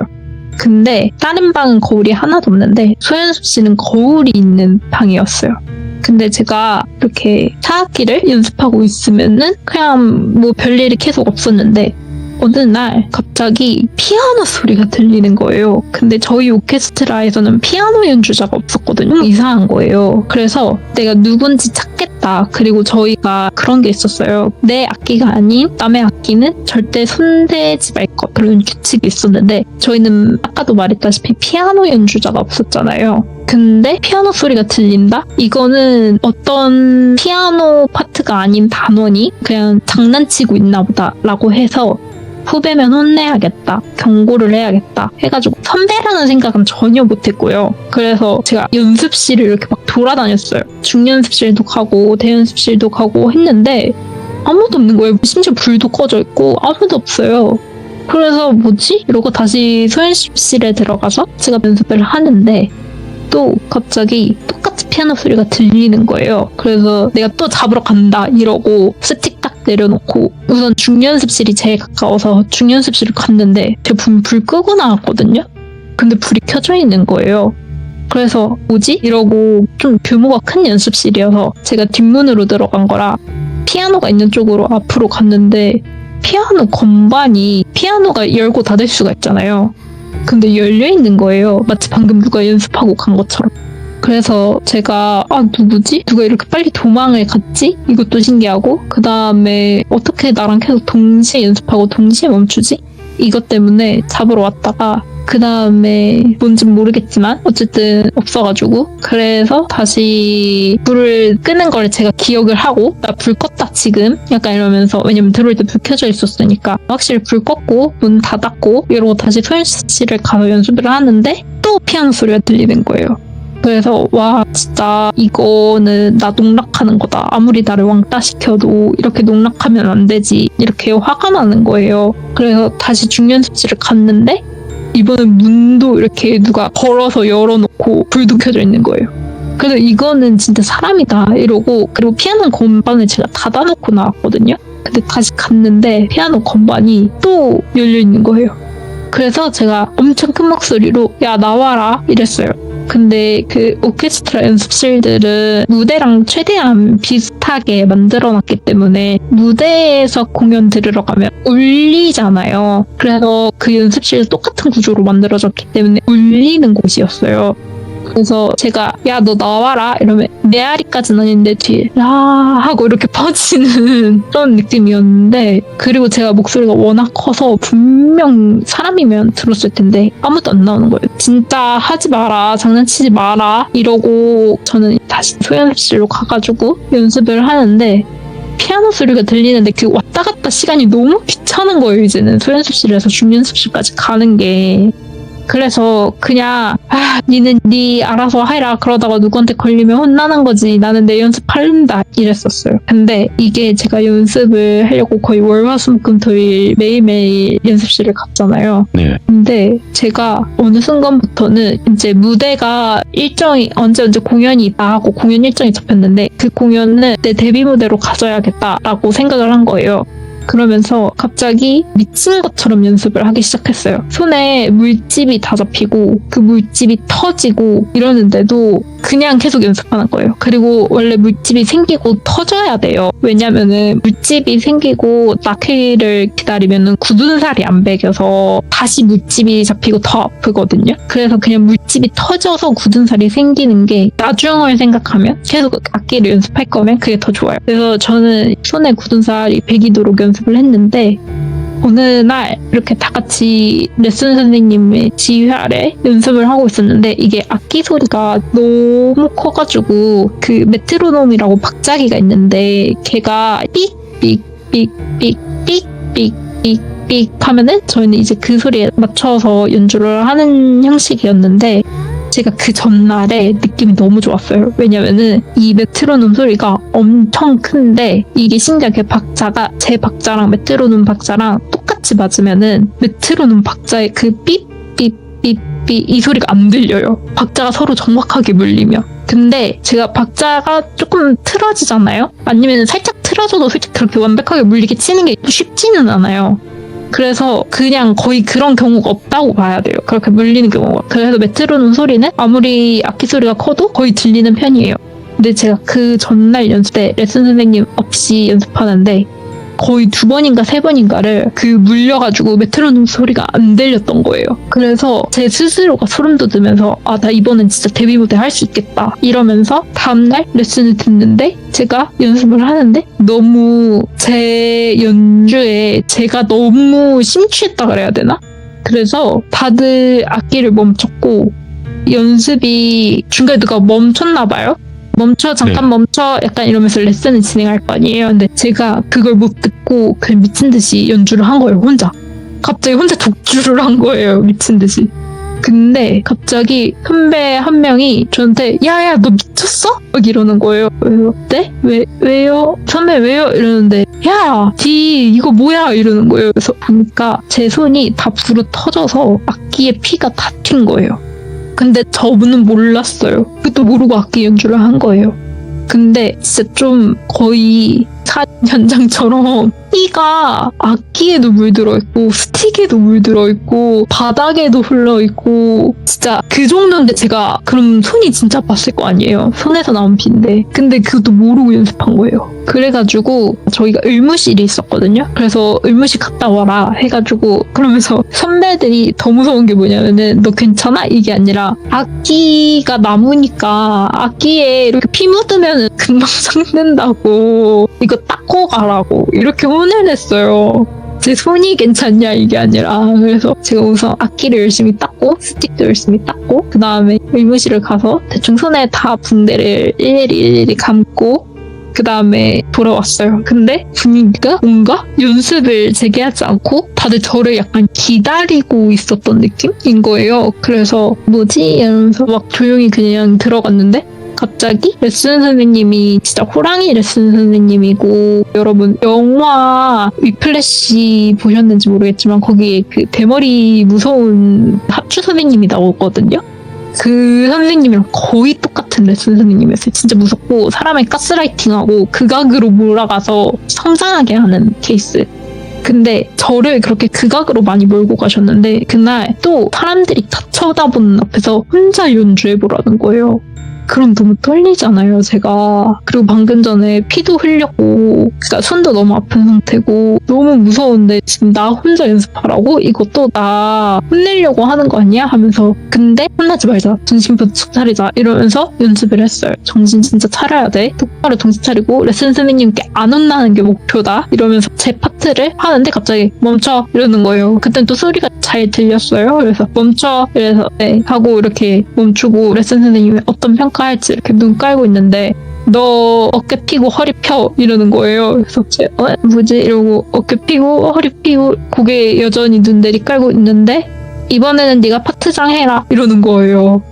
Speaker 3: 근데 다른 방은 거울이 하나도 없는데 소연습실은 거울이 있는 방이었어요. 근데 제가 이렇게 타악기를 연습하고 있으면은 그냥 뭐 별일이 계속 없었는데 어느 날 갑자기 피아노 소리가 들리는 거예요. 근데 저희 오케스트라에서는 피아노 연주자가 없었거든요. 이상한 거예요. 그래서 내가 누군지 찾겠다. 그리고 저희가 그런 게 있었어요. 내 악기가 아닌 남의 악기는 절대 손대지 말 것, 그런 규칙이 있었는데 저희는 아까도 말했다시피 피아노 연주자가 없었잖아요. 근데 피아노 소리가 들린다? 이거는 어떤 피아노 파트가 아닌 단원이 그냥 장난치고 있나 보다 라고 해서 후배면 혼내야겠다, 경고를 해야겠다 해가지고 선배라는 생각은 전혀 못했고요. 그래서 제가 연습실을 이렇게 막 돌아다녔어요. 중연습실도 가고 대연습실도 가고 했는데 아무도 없는 거예요. 심지어 불도 꺼져 있고 아무도 없어요. 그래서 뭐지? 이러고 다시 소연습실에 들어가서 제가 연습을 하는데 또 갑자기 똑같이 피아노 소리가 들리는 거예요. 그래서 내가 또 잡으러 간다 이러고 스틱 딱 내려놓고 우선 중연습실이 제일 가까워서 중연습실을 갔는데 제가 불 끄고 나왔거든요. 근데 불이 켜져 있는 거예요. 그래서 뭐지? 이러고 좀 규모가 큰 연습실이어서 제가 뒷문으로 들어간 거라 피아노가 있는 쪽으로 앞으로 갔는데 피아노 건반이 피아노가 열고 닫을 수가 있잖아요. 근데 열려 있는 거예요. 마치 방금 누가 연습하고 간 것처럼. 그래서 제가 누구지? 누가 이렇게 빨리 도망을 갔지? 이것도 신기하고, 그 다음에 어떻게 나랑 계속 동시에 연습하고 동시에 멈추지? 이것 때문에 잡으러 왔다가 그 다음에 뭔진 모르겠지만 어쨌든 없어가지고, 그래서 다시 불을 끄는 걸 제가 기억을 하고 나 불 껐다 지금 약간 이러면서, 왜냐면 들어올 때 불 켜져 있었으니까 확실히 불 껐고 문 닫았고 이러고 다시 소연실을 가서 연습을 하는데 또 피아노 소리가 들리는 거예요. 그래서 와, 진짜 이거는 나 농락하는 거다. 아무리 나를 왕따 시켜도 이렇게 농락하면 안 되지. 이렇게 화가 나는 거예요. 그래서 다시 중연습실을 갔는데 이번엔 문도 이렇게 누가 걸어서 열어놓고 불도 켜져 있는 거예요. 그래서 이거는 진짜 사람이다 이러고, 그리고 피아노 건반을 제가 닫아놓고 나왔거든요. 근데 다시 갔는데 피아노 건반이 또 열려 있는 거예요. 그래서 제가 엄청 큰 목소리로 야 나와라 이랬어요. 근데 그 오케스트라 연습실들은 무대랑 최대한 비슷하게 만들어놨기 때문에 무대에서 공연 들으러 가면 울리잖아요. 그래서 그 연습실 똑같은 구조로 만들어졌기 때문에 울리는 곳이었어요. 그래서 제가 야 너 나와라 이러면 메아리까지는 아닌데 뒤에 라 하고 이렇게 퍼지는 그런 느낌이었는데, 그리고 제가 목소리가 워낙 커서 분명 사람이면 들었을 텐데 아무도 안 나오는 거예요. 진짜 하지 마라, 장난치지 마라 이러고 저는 다시 소연습실로 가가지고 연습을 하는데 피아노 소리가 들리는데 그 왔다 갔다 시간이 너무 귀찮은 거예요. 이제는 소연습실에서 중연습실까지 가는 게. 그래서 그냥 니는 니 알아서 해라 그러다가 누구한테 걸리면 혼나는 거지 나는 내 연습할린다 이랬었어요. 근데 이게 제가 연습을 하려고 거의 월화수목금토일 매일매일 연습실을 갔잖아요.
Speaker 1: 네.
Speaker 3: 근데 제가 어느 순간부터는 이제 무대가 일정이 언제 공연이 있다 하고 공연 일정이 잡혔는데 그 공연은 내 데뷔 무대로 가져야겠다라고 생각을 한 거예요. 그러면서 갑자기 미친 것처럼 연습을 하기 시작했어요. 손에 물집이 다 잡히고 그 물집이 터지고 이러는데도 그냥 계속 연습하는 거예요. 그리고 원래 물집이 생기고 터져야 돼요. 왜냐면은 물집이 생기고 낙회를 기다리면은 굳은 살이 안 배겨서 다시 물집이 잡히고 더 아프거든요. 그래서 그냥 물집이 터져서 굳은 살이 생기는 게 나중을 생각하면 계속 악기를 연습할 거면 그게 더 좋아요. 그래서 저는 손에 굳은 살이 배기도록 연습을 했는데 어느 날 이렇게 다 같이 레슨 선생님의 지휘 아래 연습을 하고 있었는데 이게 악기 소리가 너무 커가지고 그 메트로놈이라고 박자기가 있는데 걔가 삑삑삑삑삑삑삑삑 하면은 저희는 이제 그 소리에 맞춰서 연주를 하는 형식이었는데 제가 그 전날에 느낌이 너무 좋았어요. 왜냐면은 이 메트로놈 소리가 엄청 큰데 이게 신기하게 박자가 제 박자랑 메트로놈 박자랑 똑같이 맞으면은 메트로놈 박자의 그 삐삐삐삐 이 소리가 안 들려요. 박자가 서로 정확하게 물리면. 근데 제가 박자가 조금 틀어지잖아요? 아니면 살짝 틀어져도 솔직히 그렇게 완벽하게 물리게 치는 게 쉽지는 않아요. 그래서 그냥 거의 그런 경우가 없다고 봐야 돼요. 그렇게 물리는 경우가. 그래서 메트로놈 소리는 아무리 악기 소리가 커도 거의 들리는 편이에요. 근데 제가 그 전날 연습 때 레슨 선생님 없이 연습하는데 거의 2번인가 3번인가를 그 물려가지고 메트로놈 소리가 안 들렸던 거예요. 그래서 제 스스로가 소름 돋으면서 나 이번엔 진짜 데뷔 무대 할 수 있겠다 이러면서 다음날 레슨을 듣는데 제가 연습을 하는데 너무 제 연주에 제가 너무 심취했다 그래야 되나? 그래서 다들 악기를 멈췄고 연습이 중간에 누가 멈췄나 봐요. 잠깐 멈춰 약간 이러면서 레슨을 진행할 거 아니에요. 근데 제가 그걸 못 듣고 그냥 미친 듯이 연주를 한 거예요. 갑자기 혼자 독주를 한 거예요. 미친 듯이. 근데 갑자기 선배 한 명이 저한테 야야 너 미쳤어? 막 이러는 거예요. 그래서 네? 왜요? 선배 왜요? 이러는데 야 디 이거 뭐야? 이러는 거예요. 그래서 보니까 제 손이 다 불어 터져서 악기에 피가 다 튄 거예요. 근데 저분은 몰랐어요. 그것도 모르고 악기 연주를 한 거예요. 근데 진짜 좀 거의 현장처럼 피가 악기에도 물들어 있고 스틱에도 물들어 있고 바닥에도 흘러 있고 진짜 그 정도인데 제가 그럼 손이 진짜 아팠을 거 아니에요. 손에서 나온 피인데 근데 그것도 모르고 연습한 거예요. 그래가지고 저희가 의무실이 있었거든요. 그래서 의무실 갔다 와라 해가지고 그러면서 선배들이 더 무서운 게 뭐냐면은 너 괜찮아? 이게 아니라 악기가 나무니까 악기에 이렇게 피 묻으면 금방 삭는다고 이거 닦고 가라고 이렇게 혼을 냈어요. 제 손이 괜찮냐 이게 아니라. 그래서 제가 우선 악기를 열심히 닦고 스틱도 열심히 닦고 그 다음에 의무실을 가서 대충 손에 다 붕대를 일일이 감고 그 다음에 돌아왔어요. 근데 분위기가 뭔가 연습을 재개하지 않고 다들 저를 약간 기다리고 있었던 느낌인 거예요. 그래서 뭐지? 이러면서 막 조용히 그냥 들어갔는데 갑자기 레슨 선생님이 진짜 호랑이 레슨 선생님이고 여러분 영화 위플래시 보셨는지 모르겠지만 거기에 그 대머리 무서운 합주 선생님이 나오거든요. 그 선생님이랑 거의 똑같은 레슨 선생님이었어요. 진짜 무섭고 사람을 가스라이팅하고 극악으로 몰아가서 성장하게 하는 케이스. 근데 저를 그렇게 극악으로 많이 몰고 가셨는데 그날 또 사람들이 다 쳐다보는 앞에서 혼자 연주해보라는 거예요. 그럼 너무 떨리잖아요, 제가. 그리고 방금 전에 피도 흘렸고, 그러니까 손도 너무 아픈 상태고, 너무 무서운데 지금 나 혼자 연습하라고? 이것도 나 혼내려고 하는 거 아니야? 하면서 근데 혼나지 말자, 정신 바짝 차리자 이러면서 연습을 했어요. 정신 진짜 차려야 돼. 똑바로 정신 차리고 레슨 선생님께 안 혼나는 게 목표다. 이러면서 제 파트를 하는데 갑자기 멈춰 이러는 거예요. 그땐 또 소리가 잘 들렸어요. 그래서 멈춰 이래서 네 하고 이렇게 멈추고 레슨 선생님이 어떤 평가할지 이렇게 눈 깔고 있는데 너 어깨 피고 허리 펴 이러는 거예요. 그래서 뭐지 이러고 어깨 피고 허리 피고 고개 여전히 눈 내리 깔고 있는데 이번에는 네가 파트장 해라 이러는 거예요.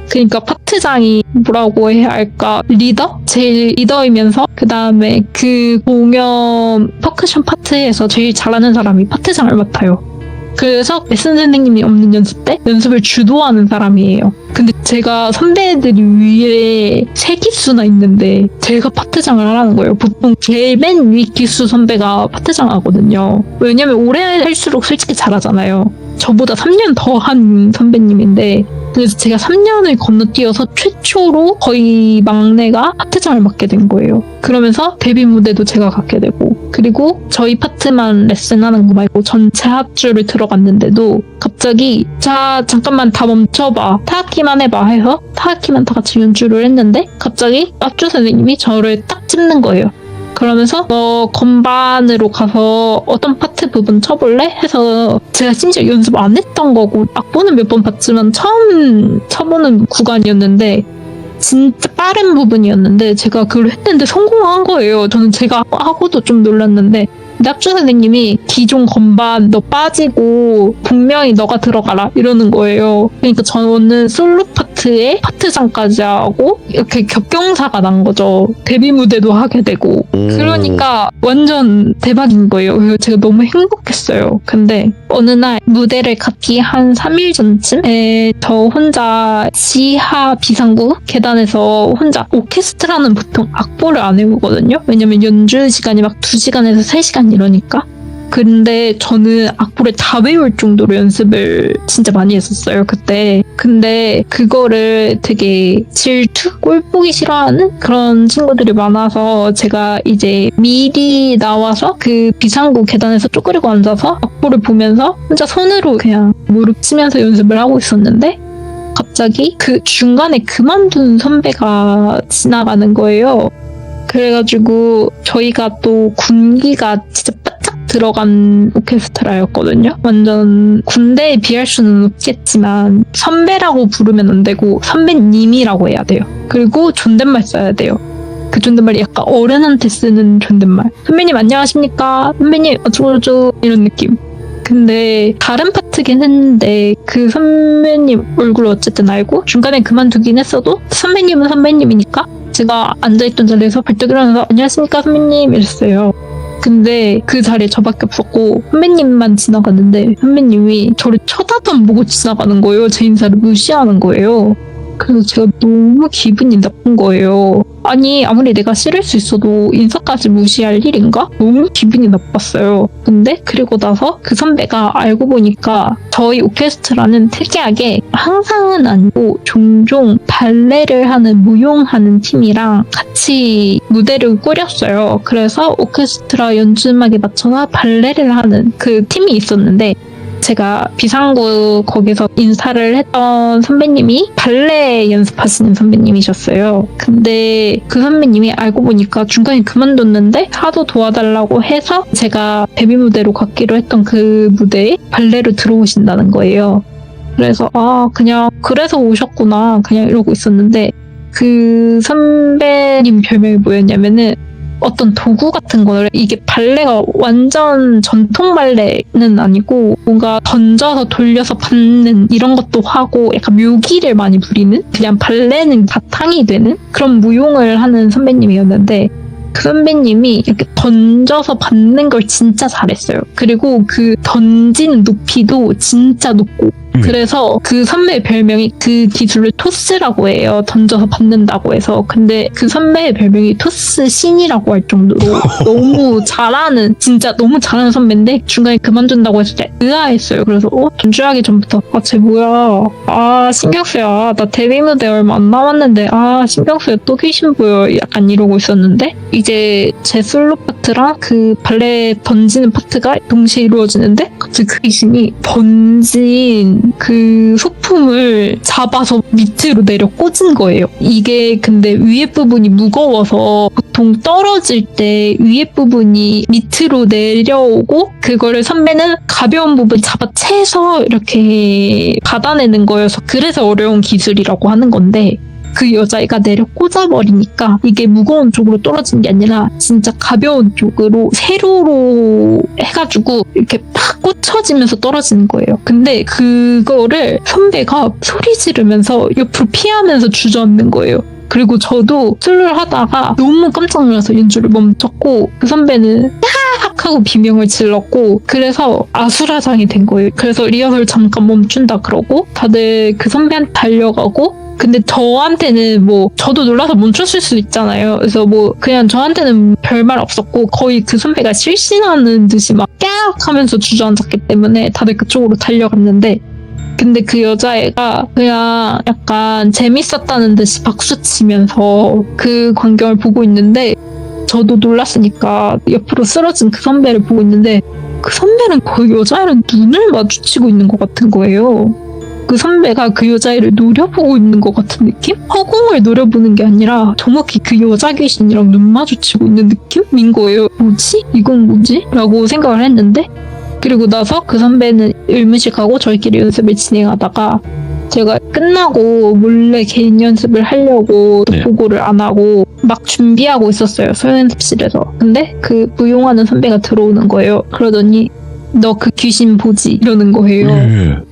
Speaker 3: 그러니까 파트장이 뭐라고 해야 할까? 리더? 제일 리더이면서 그 다음에 그 공연 퍼커션 파트에서 제일 잘하는 사람이 파트장을 맡아요. 그래서 레슨 선생님이 없는 연습 때 연습을 주도하는 사람이에요. 근데 제가 선배들이 위에 3기수나 있는데 제가 파트장을 하라는 거예요. 보통 제일 맨 위 기수 선배가 파트장 하거든요. 왜냐면 오래 할수록 솔직히 잘하잖아요. 저보다 3년 더 한 선배님인데 그래서 제가 3년을 건너뛰어서 최초로 거의 막내가 파트장을 맡게 된 거예요. 그러면서 데뷔 무대도 제가 갖게 되고 그리고 저희 파트만 레슨하는 거 말고 전체 합주를 들어갔는데도 갑자기 자 잠깐만 다 멈춰봐 타악기만 해봐 해서 타악기만 다 같이 연주를 했는데 갑자기 합주 선생님이 저를 딱 찝는 거예요. 그러면서 너 건반으로 가서 어떤 파트 부분 쳐볼래? 해서 제가 심지어 연습 안 했던 거고 악보는 몇 번 봤지만 처음 쳐보는 구간이었는데 진짜 빠른 부분이었는데 제가 그걸 했는데 성공한 거예요. 저는 제가 하고도 좀 놀랐는데 합주 선생님이 기존 건반 너 빠지고 분명히 너가 들어가라 이러는 거예요. 그러니까 저는 솔로 파트에 파트장까지 하고 이렇게 겹경사가 난 거죠. 데뷔 무대도 하게 되고 그러니까 완전 대박인 거예요. 그래서 제가 너무 행복했어요. 근데 어느 날 무대를 갖기 한 3일 전쯤에 저 혼자 지하 비상구 계단에서 혼자 오케스트라는 보통 악보를 안 외우거든요. 왜냐면 연주 시간이 막 2시간에서 3시간 이러니까. 근데 저는 악보를 다 외울 정도로 연습을 진짜 많이 했었어요, 그때. 근데 그거를 되게 질투? 꼴 보기 싫어하는 그런 친구들이 많아서 제가 이제 미리 나와서 그 비상구 계단에서 쪼그리고 앉아서 악보를 보면서 혼자 손으로 그냥 무릎 치면서 연습을 하고 있었는데 갑자기 그 중간에 그만둔 선배가 지나가는 거예요. 그래가지고 저희가 또 군기가 진짜 바짝 들어간 오케스트라였거든요. 완전 군대에 비할 수는 없겠지만 선배라고 부르면 안 되고 선배님이라고 해야 돼요. 그리고 존댓말 써야 돼요. 그 존댓말이 약간 어른한테 쓰는 존댓말. 선배님 안녕하십니까? 선배님 어쩌고저쩌고 이런 느낌. 근데 다른 파트긴 했는데 그 선배님 얼굴을 어쨌든 알고 중간에 그만두긴 했어도 선배님은 선배님이니까 제가 앉아있던 자리에서 벌떡 일어나서 안녕하십니까 선배님 이랬어요. 근데 그 자리에 저밖에 없었고 선배님만 지나갔는데 선배님이 저를 쳐다도 안 보고 지나가는 거예요. 제 인사를 무시하는 거예요. 그래서 제가 너무 기분이 나쁜 거예요. 아니 아무리 내가 싫을 수 있어도 인사까지 무시할 일인가? 너무 기분이 나빴어요. 근데 그리고 나서 그 선배가 알고 보니까 저희 오케스트라는 특이하게 항상은 아니고 종종 발레를 하는 무용하는 팀이랑 같이 무대를 꾸렸어요. 그래서 오케스트라 연주 음악에 맞춰서 발레를 하는 그 팀이 있었는데 제가 비상구 거기서 인사를 했던 선배님이 발레 연습하시는 선배님이셨어요. 근데 그 선배님이 알고 보니까 중간에 그만뒀는데 하도 도와달라고 해서 제가 데뷔 무대로 갔기로 했던 그 무대에 발레로 들어오신다는 거예요. 그래서 그냥 그래서 오셨구나 그냥 이러고 있었는데 그 선배님 별명이 뭐였냐면은 어떤 도구 같은 거를 이게 발레가 완전 전통 발레는 아니고 뭔가 던져서 돌려서 받는 이런 것도 하고 약간 묘기를 많이 부리는 그냥 발레는 바탕이 되는 그런 무용을 하는 선배님이었는데 그 선배님이 이렇게 던져서 받는 걸 진짜 잘했어요. 그리고 그 던지는 높이도 진짜 높고 그래서 그 선배의 별명이 그 기술을 토스라고 해요. 던져서 받는다고 해서. 근데 그 선배의 별명이 토스 신이라고 할 정도로 너무 잘하는 진짜 너무 잘하는 선배인데 중간에 그만둔다고 했을 때 의아했어요. 그래서 전주하기 전부터 쟤 뭐야 신경 쓰여 나 데뷔 무대 얼마 안 남았는데 신경 쓰여 또 귀신 보여 약간 이러고 있었는데 이제 제 솔로 파트랑 그 발레 던지는 파트가 동시에 이루어지는데 갑자기 그 귀신이 던진 그 소품을 잡아서 밑으로 내려 꽂은 거예요. 이게 근데 위에 부분이 무거워서 보통 떨어질 때 위에 부분이 밑으로 내려오고 그거를 선배는 가벼운 부분 잡아채서 이렇게 받아내는 거여서 그래서 어려운 기술이라고 하는 건데 그 여자애가 내려 꽂아버리니까 이게 무거운 쪽으로 떨어진 게 아니라 진짜 가벼운 쪽으로 세로로 해가지고 이렇게 팍 꽂혀지면서 떨어지는 거예요. 근데 그거를 선배가 소리 지르면서 옆으로 피하면서 주저앉는 거예요. 그리고 저도 술을 하다가 너무 깜짝 놀라서 연주를 멈췄고 그 선배는 야악 하고 비명을 질렀고 그래서 아수라장이 된 거예요. 그래서 리허설 잠깐 멈춘다 그러고 다들 그 선배한테 달려가고 근데 저한테는 뭐 저도 놀라서 멈췄을 수도 있잖아요. 그래서 뭐 그냥 저한테는 별말 없었고 거의 그 선배가 실신하는 듯이 막 깨악 하면서 주저앉았기 때문에 다들 그쪽으로 달려갔는데 근데 그 여자애가 그냥 약간 재밌었다는 듯이 박수 치면서 그 광경을 보고 있는데 저도 놀랐으니까 옆으로 쓰러진 그 선배를 보고 있는데 그 선배는 거의 여자애랑 눈을 마주치고 있는 것 같은 거예요. 그 선배가 그 여자애를 노려보고 있는 것 같은 느낌? 허공을 노려보는 게 아니라 정확히 그 여자 귀신이랑 눈 마주치고 있는 느낌인 거예요. 뭐지? 이건 뭐지? 라고 생각을 했는데 그리고 나서 그 선배는 의무실하고 저희끼리 연습을 진행하다가 제가 끝나고 몰래 개인 연습을 하려고
Speaker 1: 네.
Speaker 3: 보고를 안 하고 막 준비하고 있었어요. 소연습실에서. 근데 그 무용하는 선배가 들어오는 거예요. 그러더니 너 그 귀신 보지? 이러는 거예요.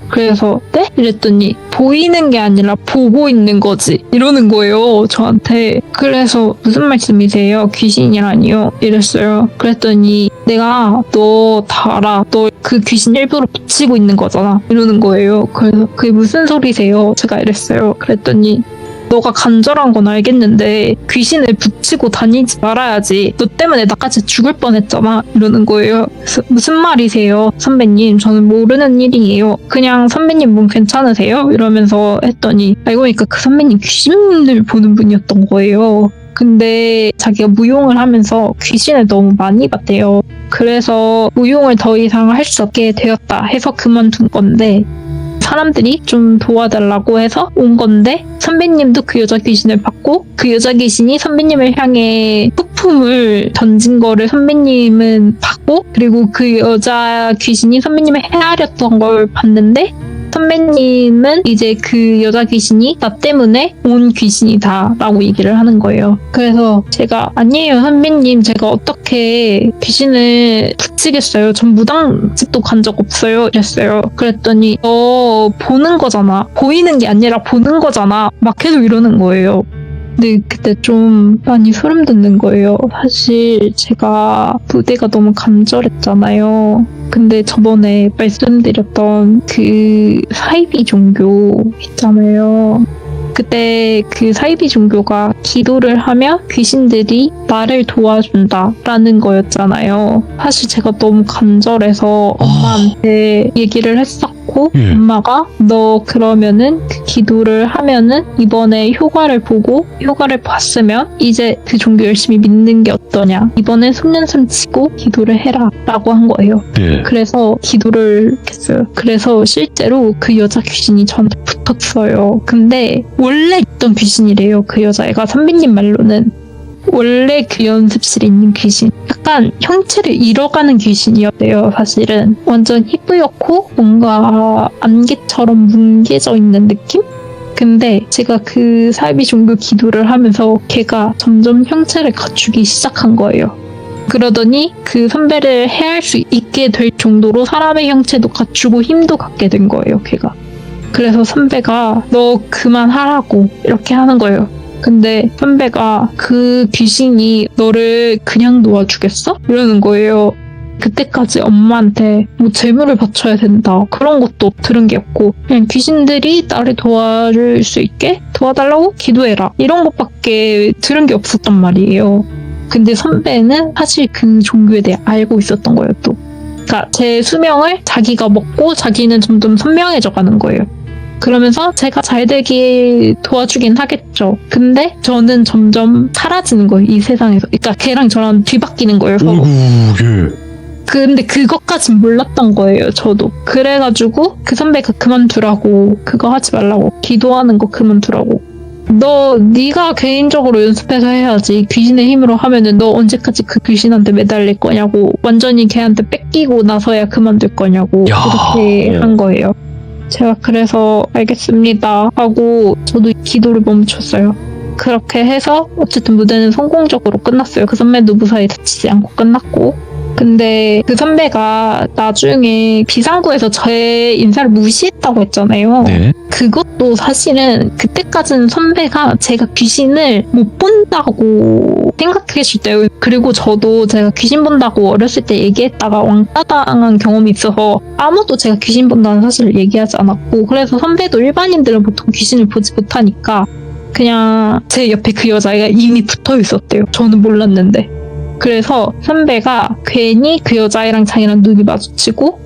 Speaker 3: 그래서 네? 이랬더니 보이는 게 아니라 보고 있는 거지 이러는 거예요 저한테. 그래서 무슨 말씀이세요? 귀신이라니요? 이랬어요. 그랬더니 내가 너 다 알아. 너 그 귀신 일부러 붙이고 있는 거잖아 이러는 거예요. 그래서 그게 무슨 소리세요? 제가 이랬어요. 그랬더니 너가 간절한 건 알겠는데 귀신을 붙이고 다니지 말아야지. 너 때문에 나까지 죽을 뻔했잖아 이러는 거예요. 그래서 무슨 말이세요? 선배님 저는 모르는 일이에요. 그냥 선배님 몸 괜찮으세요? 이러면서 했더니 알고 보니까 그 선배님 귀신을 보는 분이었던 거예요. 근데 자기가 무용을 하면서 귀신을 너무 많이 봤대요. 그래서 무용을 더 이상 할 수 없게 되었다 해서 그만둔 건데 사람들이 좀 도와달라고 해서 온 건데 선배님도 그 여자 귀신을 봤고 그 여자 귀신이 선배님을 향해 폭풍을 던진 거를 선배님은 봤고 그리고 그 여자 귀신이 선배님을 헤아렸던 걸 봤는데 선배님은 이제 그 여자 귀신이 나 때문에 온 귀신이다 라고 얘기를 하는 거예요. 그래서 제가 아니에요 선배님 제가 어떻게 귀신을 붙이겠어요. 전 무당집도 간 적 없어요 이랬어요. 그랬더니 너 보는 거잖아. 보이는 게 아니라 보는 거잖아. 막 계속 이러는 거예요. 근데 그때 좀 많이 소름 돋는 거예요. 사실 제가 무대가 너무 간절했잖아요. 근데 저번에 말씀드렸던 그 사이비 종교 있잖아요. 그때 그 사이비 종교가 기도를 하면 귀신들이 나를 도와준다라는 거였잖아요. 사실 제가 너무 간절해서 엄마한테 얘기를 했었고 엄마가 너 그러면은 그 기도를 하면은 이번에 효과를 보고 효과를 봤으면 이제 그 종교 열심히 믿는 게 어떠냐. 이번엔 속눈썹 치고 기도를 해라 라고 한 거예요. 그래서 기도를 했어요. 그래서 실제로 그 여자 귀신이 저한테 붙었어요. 근데 원래 있던 귀신이래요. 그 여자애가 선배님 말로는 원래 그 연습실에 있는 귀신 약간 형체를 잃어가는 귀신이었대요. 사실은 완전 희뿌옇고 뭔가 안개처럼 뭉개져 있는 느낌? 근데 제가 그 사이비 종교 기도를 하면서 걔가 점점 형체를 갖추기 시작한 거예요. 그러더니 그 선배를 해할 수 있게 될 정도로 사람의 형체도 갖추고 힘도 갖게 된 거예요, 걔가. 그래서 선배가 너 그만하라고 이렇게 하는 거예요. 근데 선배가 그 귀신이 너를 그냥 놓아주겠어? 이러는 거예요. 그때까지 엄마한테 뭐 재물을 바쳐야 된다 그런 것도 들은 게 없고 그냥 귀신들이 나를 도와줄 수 있게 도와달라고 기도해라 이런 것밖에 들은 게 없었단 말이에요. 근데 선배는 사실 그 종교에 대해 알고 있었던 거예요 또. 그러니까 제 수명을 자기가 먹고 자기는 점점 선명해져 가는 거예요. 그러면서 제가 잘 되게 도와주긴 하겠죠. 근데 저는 점점 사라지는 거예요, 이 세상에서. 그러니까 걔랑 저랑 뒤바뀌는 거예요, 서로. 근데 그것까진 몰랐던 거예요, 저도. 그래가지고 그 선배가 그만두라고, 그거 하지 말라고, 기도하는 거 그만두라고. 네가 개인적으로 연습해서 해야지. 귀신의 힘으로 하면은 너 언제까지 그 귀신한테 매달릴 거냐고, 완전히 걔한테 뺏기고 나서야 그만둘 거냐고,
Speaker 1: 야,
Speaker 3: 그렇게 한 거예요. 제가 그래서 알겠습니다 하고 저도 기도를 멈췄어요. 그렇게 해서 어쨌든 무대는 성공적으로 끝났어요. 그 선배도 무사히 다치지 않고 끝났고. 근데 그 선배가 나중에 비상구에서 저의 인사를 무시했다고 했잖아요.
Speaker 1: 네.
Speaker 3: 그것도 사실은 그때까지는 선배가 제가 귀신을 못 본다고 생각했을 때요. 그리고 저도 제가 귀신 본다고 어렸을 때 얘기했다가 왕따당한 경험이 있어서 아무도 제가 귀신 본다는 사실을 얘기하지 않았고, 그래서 선배도 일반인들은 보통 귀신을 보지 못하니까 그냥 제 옆에 그 여자애가 이미 붙어 있었대요. 저는 몰랐는데. 그래서 선배가 괜히 그 여자애랑 자기랑 눈이 마주치고,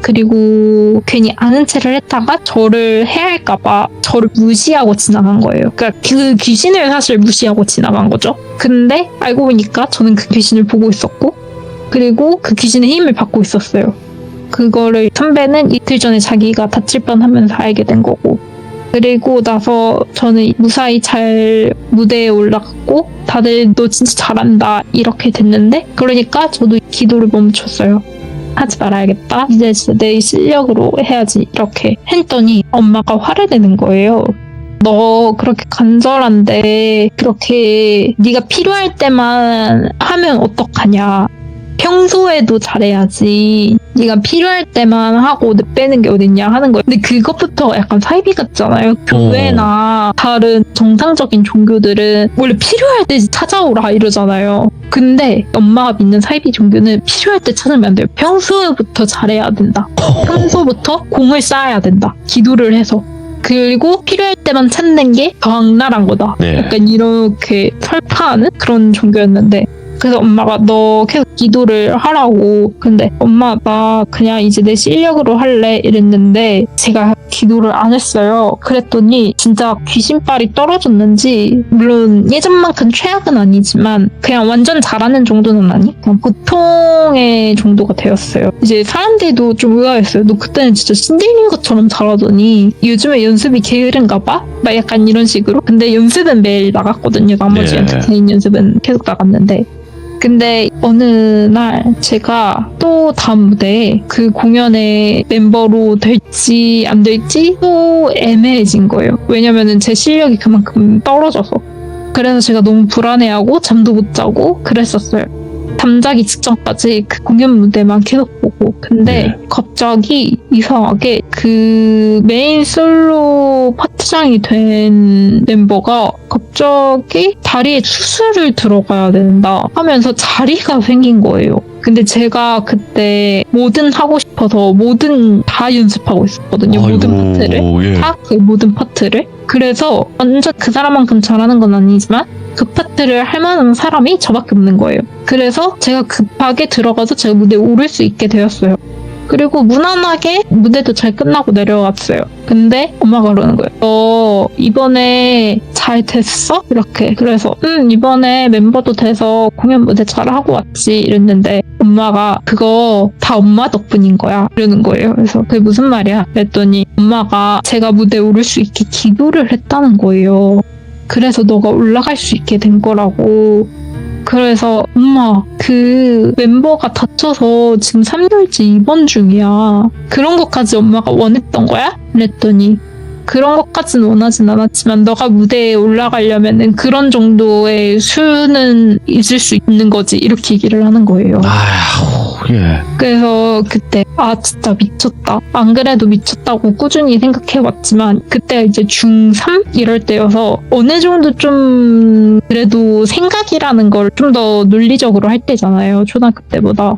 Speaker 3: 그리고 괜히 아는 체를 했다가 저를 해할까봐 저를 무시하고 지나간 거예요. 그러니까 그 귀신을 사실 무시하고 지나간 거죠. 근데 알고 보니까 저는 그 귀신을 보고 있었고, 그리고 그 귀신의 힘을 받고 있었어요. 그거를 선배는 이틀 전에 자기가 다칠 뻔하면서 알게 된 거고, 그리고 나서 저는 무사히 잘 무대에 올라갔고 다들 너 진짜 잘한다 이렇게 됐는데, 그러니까 저도 기도를 멈췄어요. 하지 말아야겠다. 이제 진짜 내 실력으로 해야지 이렇게 했더니 엄마가 화를 내는 거예요. 너 그렇게 간절한데 그렇게 네가 필요할 때만 하면 어떡하냐. 평소에도 잘해야지. 네가 필요할 때만 하고 빼는 게 어딨냐 하는 거예요. 근데 그것부터 약간 사이비 같잖아요. 교회나 다른 정상적인 종교들은 원래 필요할 때 찾아오라 이러잖아요. 근데 엄마가 믿는 사이비 종교는 필요할 때 찾으면 안 돼요. 평소부터 잘해야 된다. 평소부터 공을 쌓아야 된다. 기도를 해서. 그리고 필요할 때만 찾는 게 더 악랄한 거다.
Speaker 1: 네.
Speaker 3: 약간 이렇게 설파하는 그런 종교였는데, 그래서 엄마가 너 계속 기도를 하라고. 근데 엄마 나 그냥 이제 내 실력으로 할래 이랬는데 제가 기도를 안 했어요. 그랬더니 진짜 귀신빨이 떨어졌는지, 물론 예전만큼 최악은 아니지만 그냥 완전 잘하는 정도는 아니, 그냥 보통의 정도가 되었어요. 이제 사람들도 좀 의아했어요. 너 그때는 진짜 신들린 것처럼 잘하더니 요즘에 연습이 게으른가 봐? 막 약간 이런 식으로. 근데 연습은 매일 나갔거든요. 나머지
Speaker 1: 네.
Speaker 3: 개인 연습은 계속 나갔는데, 근데 어느 날 제가 또 다음 무대에 그 공연의 멤버로 될지 안 될지 또 애매해진 거예요. 왜냐면은 제 실력이 그만큼 떨어져서. 그래서 제가 너무 불안해하고 잠도 못 자고 그랬었어요. 잠자기 직전까지 그 공연 무대만 계속 보고. 근데
Speaker 1: 네.
Speaker 3: 갑자기 이상하게 그 메인 솔로 파트장이 된 멤버가 갑자기 다리에 수술을 들어가야 된다 하면서 자리가 생긴 거예요. 근데 제가 그때 뭐든 하고 싶어서 뭐든 다 연습하고 있었거든요. 모든 파트를.
Speaker 1: 예.
Speaker 3: 다 그 모든 파트를. 그래서 완전 그 사람만큼 잘하는 건 아니지만 그 파트를 할 만한 사람이 저밖에 없는 거예요. 그래서 제가 급하게 들어가서 제가 무대에 오를 수 있게 되었어요. 그리고 무난하게 무대도 잘 끝나고 내려왔어요. 근데 엄마가 그러는 거예요. 너 이번에 잘 됐어? 이렇게. 그래서 이번에 멤버도 돼서 공연 무대 잘하고 왔지 이랬는데, 엄마가 그거 다 엄마 덕분인 거야 이러는 거예요. 그래서 그게 무슨 말이야? 그랬더니 엄마가 제가 무대에 오를 수 있게 기도를 했다는 거예요. 그래서 너가 올라갈 수 있게 된 거라고. 그래서 엄마 그 멤버가 다쳐서 지금 3개월째 입원 중이야. 그런 것까지 엄마가 원했던 거야? 그랬더니 그런 것까지는 원하진 않았지만 너가 무대에 올라가려면은 그런 정도의 수는 있을 수 있는 거지 이렇게 얘기를 하는 거예요.
Speaker 1: 아휴, 예.
Speaker 3: 그래서 그때 진짜 미쳤다. 안 그래도 미쳤다고 꾸준히 생각해왔지만 그때가 이제 중3 이럴 때여서 어느 정도 좀 그래도 생각이라는 걸 좀 더 논리적으로 할 때잖아요. 초등학교 때보다.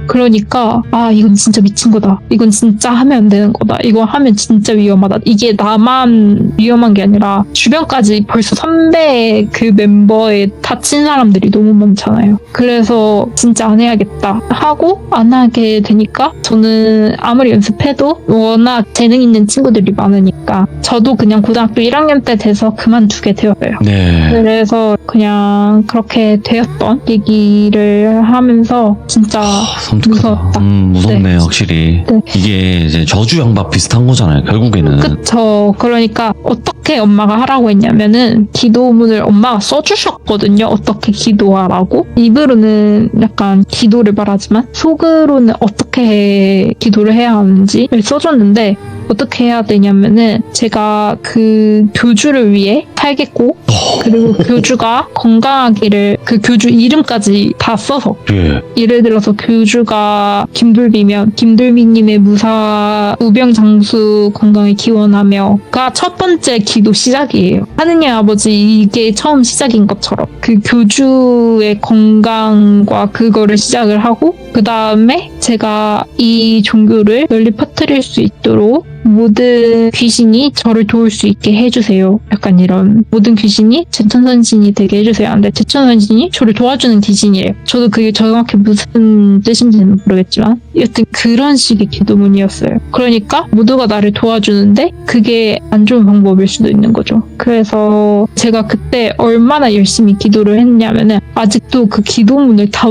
Speaker 3: 그러니까 이건 진짜 미친 거다. 이건 진짜 하면 안 되는 거다. 이거 하면 진짜 위험하다. 이게 나만 위험한 게 아니라 주변까지 벌써 선배 그 멤버에 다친 사람들이 너무 많잖아요. 그래서 진짜 안 해야겠다 하고 안 하게 되니까, 저는 아무리 연습해도 워낙 재능 있는 친구들이 많으니까 저도 그냥 고등학교 1학년 때 돼서 그만두게 되었어요.
Speaker 1: 네.
Speaker 3: 그래서 그냥 그렇게 되었던 얘기를 하면서 진짜 무서웠다.
Speaker 1: 무섭네요,
Speaker 3: 네.
Speaker 1: 확실히.
Speaker 3: 네.
Speaker 1: 이게 이제 저주양밥 비슷한 거잖아요, 결국에는.
Speaker 3: 그쵸. 그러니까 어떻게 엄마가 하라고 했냐면은 기도문을 엄마가 써주셨거든요. 어떻게 기도하라고. 입으로는 약간 기도를 말하지만 속으로는 어떻게 기도를 해야 하는지를 써줬는데, 어떻게 해야 되냐면은 제가 그 교주를 위해 살겠고 그리고 교주가 건강하기를 그 교주 이름까지 다 써서
Speaker 1: 예.
Speaker 3: 예를 들어서 교주가 김돌비면 김돌비님의 무사 우병장수 건강을 기원하며가 첫 번째 기도 시작이에요. 하느님 아버지 이게 처음 시작인 것처럼 그 교주의 건강과 그거를 시작을 하고 그 다음에 제가 이 종교를 널리 퍼뜨릴 수 있도록 모든 귀신이 저를 도울 수 있게 해주세요. 약간 이런 모든 귀신이 제천선신이 되게 해주세요. 근데 제천선신이 저를 도와주는 귀신이에요. 저도 그게 정확히 무슨 뜻인지는 모르겠지만 여튼 그런 식의 기도문이었어요. 그러니까 모두가 나를 도와주는데 그게 안 좋은 방법일 수도 있는 거죠. 그래서 제가 그때 얼마나 열심히 기도를 했냐면은 아직도 그 기도문을 다